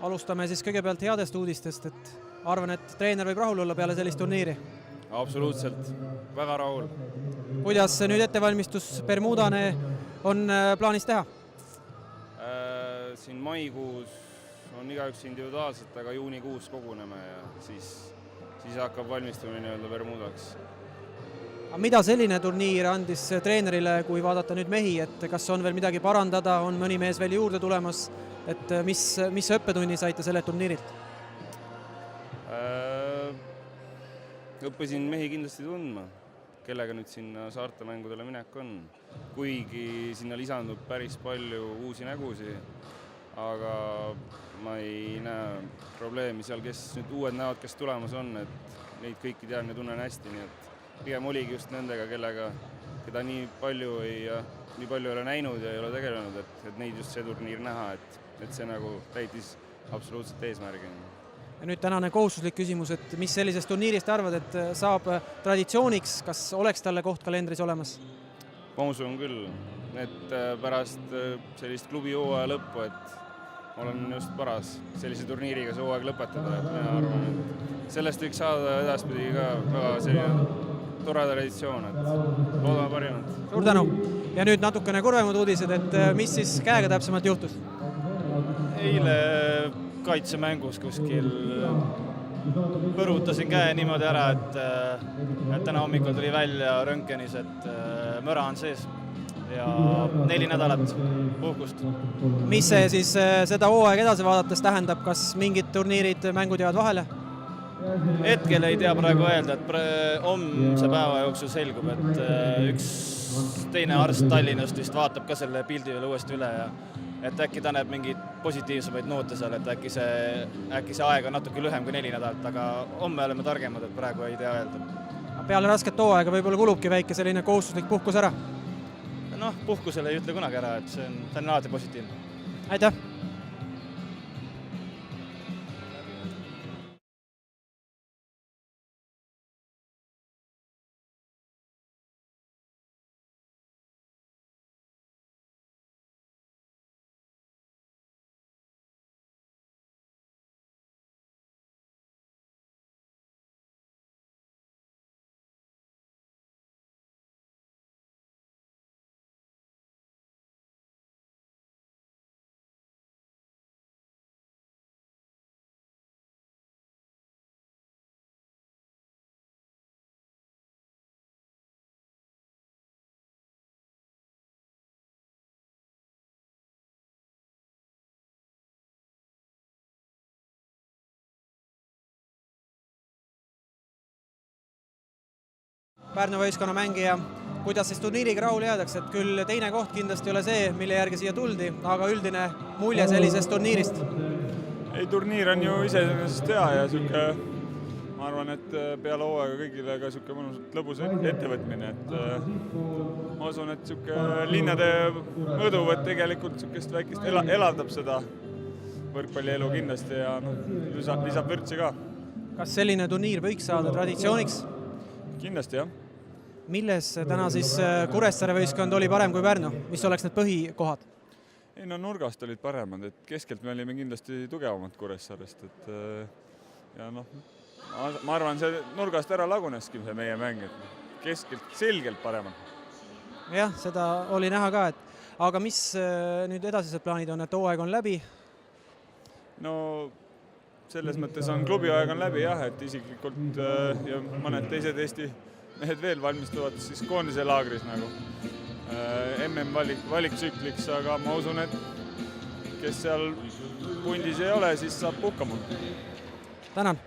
Alustame siis kõigepealt headest uudistest, et arvan, et treener võib rahul olla peale sellist turniiri. Absoluutselt, väga rahul. Kuidas nüüd ettevalmistus Bermudane on plaanis teha? Siin maikuus on igaüks individuaalselt, aga juunikuus koguneme ja siis hakkab valmistumine Bermudaks. Mida selline turniir andis treenerile, kui vaadata nüüd mehi, et kas on veel midagi parandada, on mõni mees veel juurde tulemas, et mis õppetunni saite selle turniirilt? Õppisin mehi kindlasti tundma, kellega nüüd sinna saarte mängudele minek on. Kuigi sinna lisandub päris palju uusi nägusi, aga ma ei näe probleemi seal, kes nüüd uued näod, kes tulemas on, et neid kõiki tean ja tunnen hästi, nii et pigem oligi just nendega, keda nii palju ei ole näinud ja ei ole tegelenud, et neid just see turniir näha, et see nagu täitis absoluutselt eesmärgi. Ja nüüd tänane kohustuslik küsimus, et mis sellisest turniirist arvad, et saab traditsiooniks, kas oleks talle koht kalendris olemas? Ma usun küll, et pärast sellist klubi hooaja lõppu, et olen just paras sellise turniiriga see hooaeg lõpetada, et mina arvan, et sellest võiks saada edaspidi ka väga selline tore traditsioon, et loodame parimat. Suur tänu! Ja nüüd natukene kurvemad uudised, et mis siis käega täpsemalt juhtus? Eile kaitsemängus kuskil põrutasin käe niimoodi ära, et täna hommikul tuli välja röntgenis, et möra on sees ja 4 nädalat puhkust. Mis see siis seda hooaeg edasi vaadates tähendab, kas mingid turniirid, mängud jäävad vahele? Hetkel ei tea praegu öelda, et homse päeva jooksul selgub, et üks teine arst Tallinnast vist vaatab ka selle pildi veel uuesti üle ja et äkki ta näeb mingeid positiivsemaid noote seal, et äkki see aeg on natuke lühem kui 4 nädalat, aga homme oleme targemad, et praegu ei tea öelda. Peale rasket hooaega võib-olla kulubki väike selline kohustuslik puhkus ära? Noh, puhkusele ei ütle kunagi ära, et see on alati positiivne. Aitäh! Pärnu võistkonna mängija, kuidas siis turniiriga rahule jäädaks, et küll teine koht kindlasti ei ole see, mille järgi siia tuldi, aga üldine mulje sellisest turniirist? Ei, turniir on ju iseenesest hea ja ma arvan, et peale hooaega kõigile ka mõnus lõbus ettevõtmine, et ma usun, et linnade õduvõtt tegelikult väikest elavdab seda võrkpallielu kindlasti ja lisab vürtsi ka. Kas selline turniir võiks saada traditsiooniks? Kindlasti jah. Milles täna siis Kuressaare võistkond oli parem kui Pärnu? Mis oleks need põhikohad? Ei, nurgast olid paremad, et keskelt me olime kindlasti tugevamad Kuressaarest, ja ma arvan, see nurgast ära laguneski see meie mäng, et keskelt selgelt paremad. Jah, seda oli näha ka, aga mis nüüd edasised plaanid on, et hooaeg on läbi? No selles mõttes on klubiaeg on läbi jah, et isiklikult ja mõned teised Eesti mehed veel valmistuvad siis koondise laagris nagu MM valiktsükliks, aga ma usun, et kes seal pundis ei ole, siis saab puhkama. Tänan!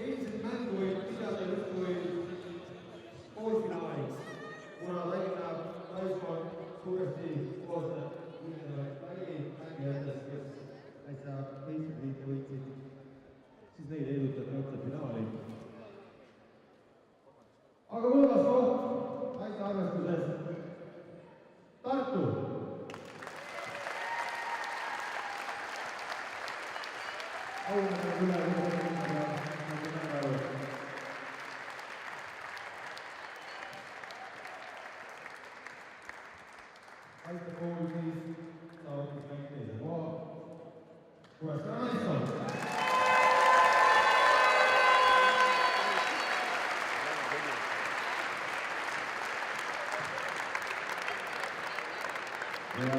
Eilset mängu võib pidada justkui poolfinaaliks, kuna Tallinna naissport suuresti koosneb mängijatest, kes äsja meistritiitli võitsid, siis neid edutati otse finaali. Aga mõlemas koht naiste arvestuses Tartu. Auväärt üle Aita kool siis saavutas mäng teise koha. Kuressaare naissport. Ja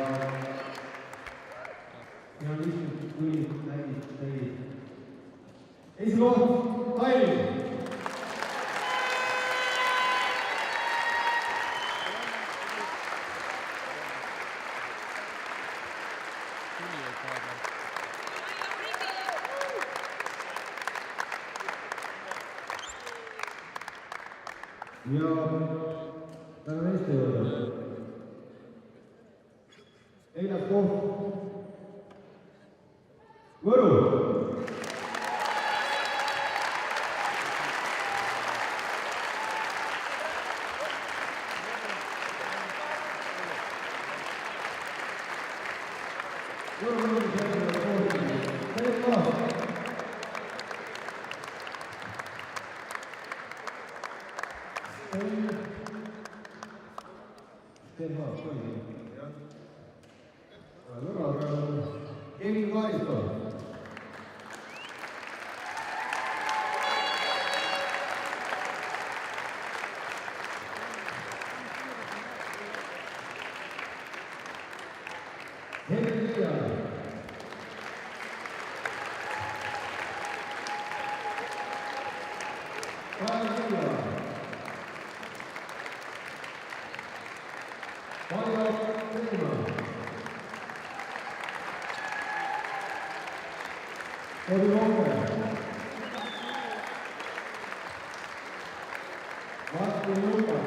finalistid tulid nägid tegid. Esikoht Tallinn. Ja lähme meeste juurde. Neljas koht Võru. Kevin Kaaristo. Henri Liia. Kaari Liia. Marjo Peimaa. Tobi Rompe. Martin Luka.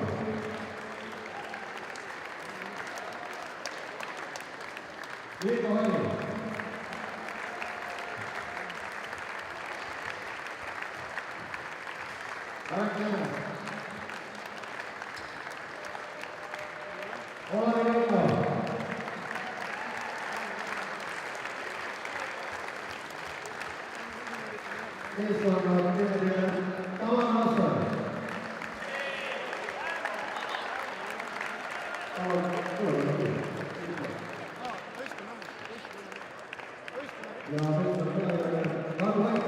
Veiko Halli. Mark Jänes. Olari Rõnga. Eestkonna treener Tavan Massar. Ja meeskonna peatreener Karl Vaik.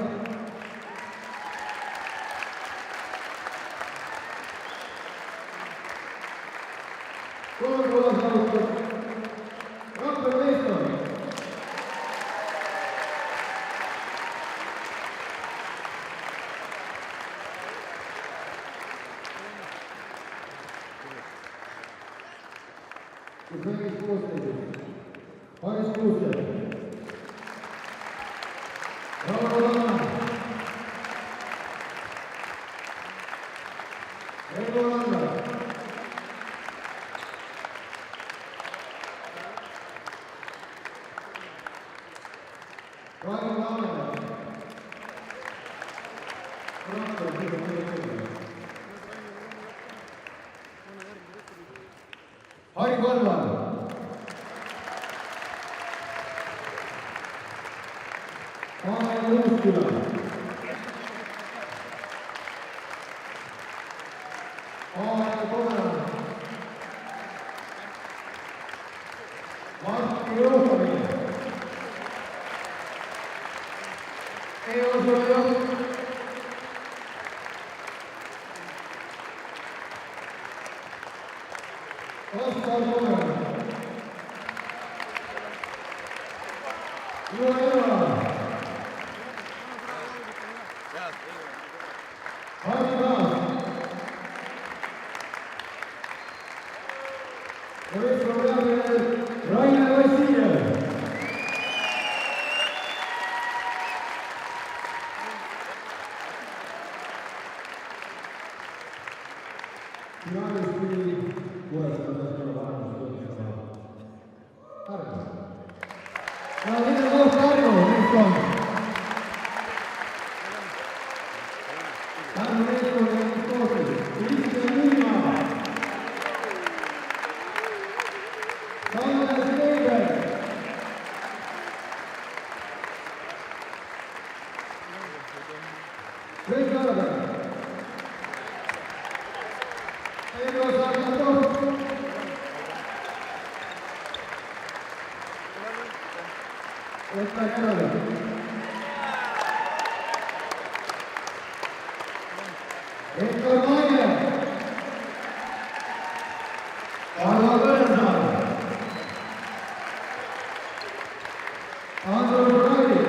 Kolm koha saavutas Rakvere meeskond. Kus mängis koosseisus Haris Kuusel, Rauno Lanna, Reivo Landa, Raivo Laane. Harri Kalvar. Ael Uusküla. Ael Koorem. Martti Juhani. Eero Soljok. Oskar Koorem. Juha Eva. Harri Kaas. Võistkonna peatreener Rainer Vassiljev. Finaalis pidi Kuressaare paremust tunnistama Harri. Ja teine koht Harju, meeskond. Harju meeskond on koostöös Kristjan Liiva, Sander Steiber, Sven Karda, Eero Sarkatov, Otto Järve, Hektor Maier, Arvo Kõrensaar, Andrus Raili,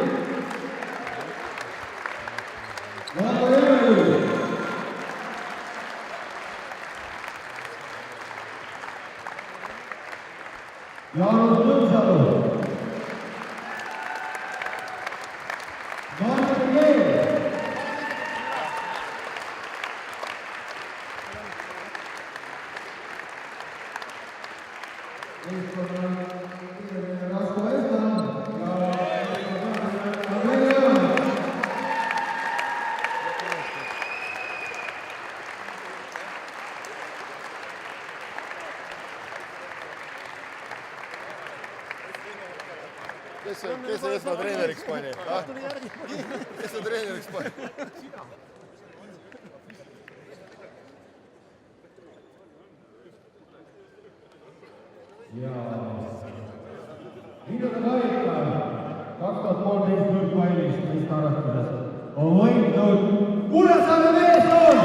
Valdo Jõelugu, Jaanus Lõmsalu, Martin Keel, meeskonna kiiremini Rasko Estam ja Andrei Jõelugu. Kes see esmatreeneriks pani? Kes see treeneriks pani? Ja viimane paika 2013 võrkpallist meist arvestades on võitnud Kuressaare meeskond!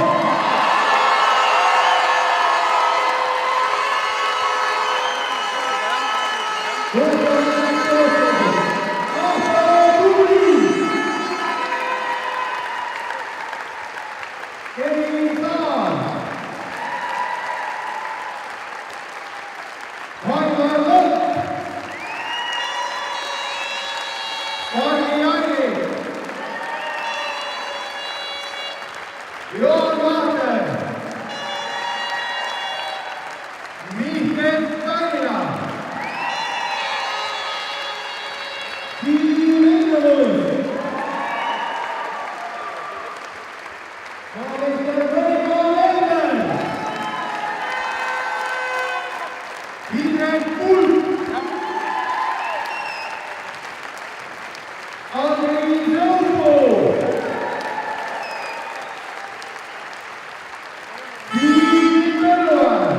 Kevin Saar, Raivo Lõpp, Harri Janni, Joon Vahter, Mihkel Kaina, Siim Lindelund, Meister Veiko Lender, Indrek Pulk, Andrei Zõupu, Tiit Põlluaas,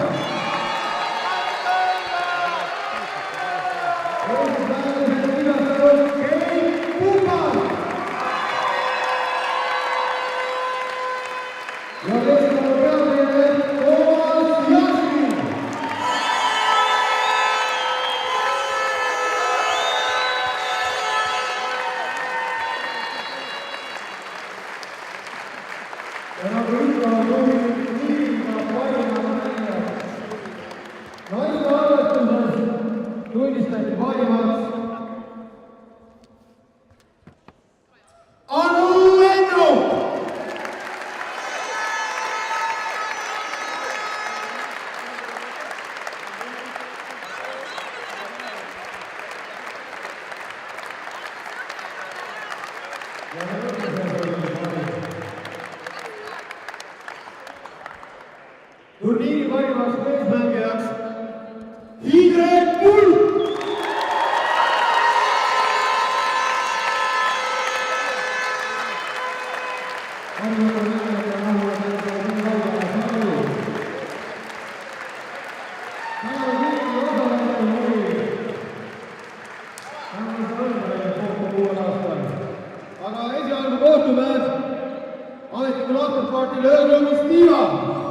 eestlased vigastatud Keit Puhas ja meeskonna peatreener Toomas Jasmin. Ja nagu ikka on toimunud liiga parimad mängijad. Naiste arvestuses tunnistati parimaks Turniiri parimaks meesmängijaks Indrek Pulk! Aga esialgu kohtume ametlikul aastapartil Ööruumis Tiiva!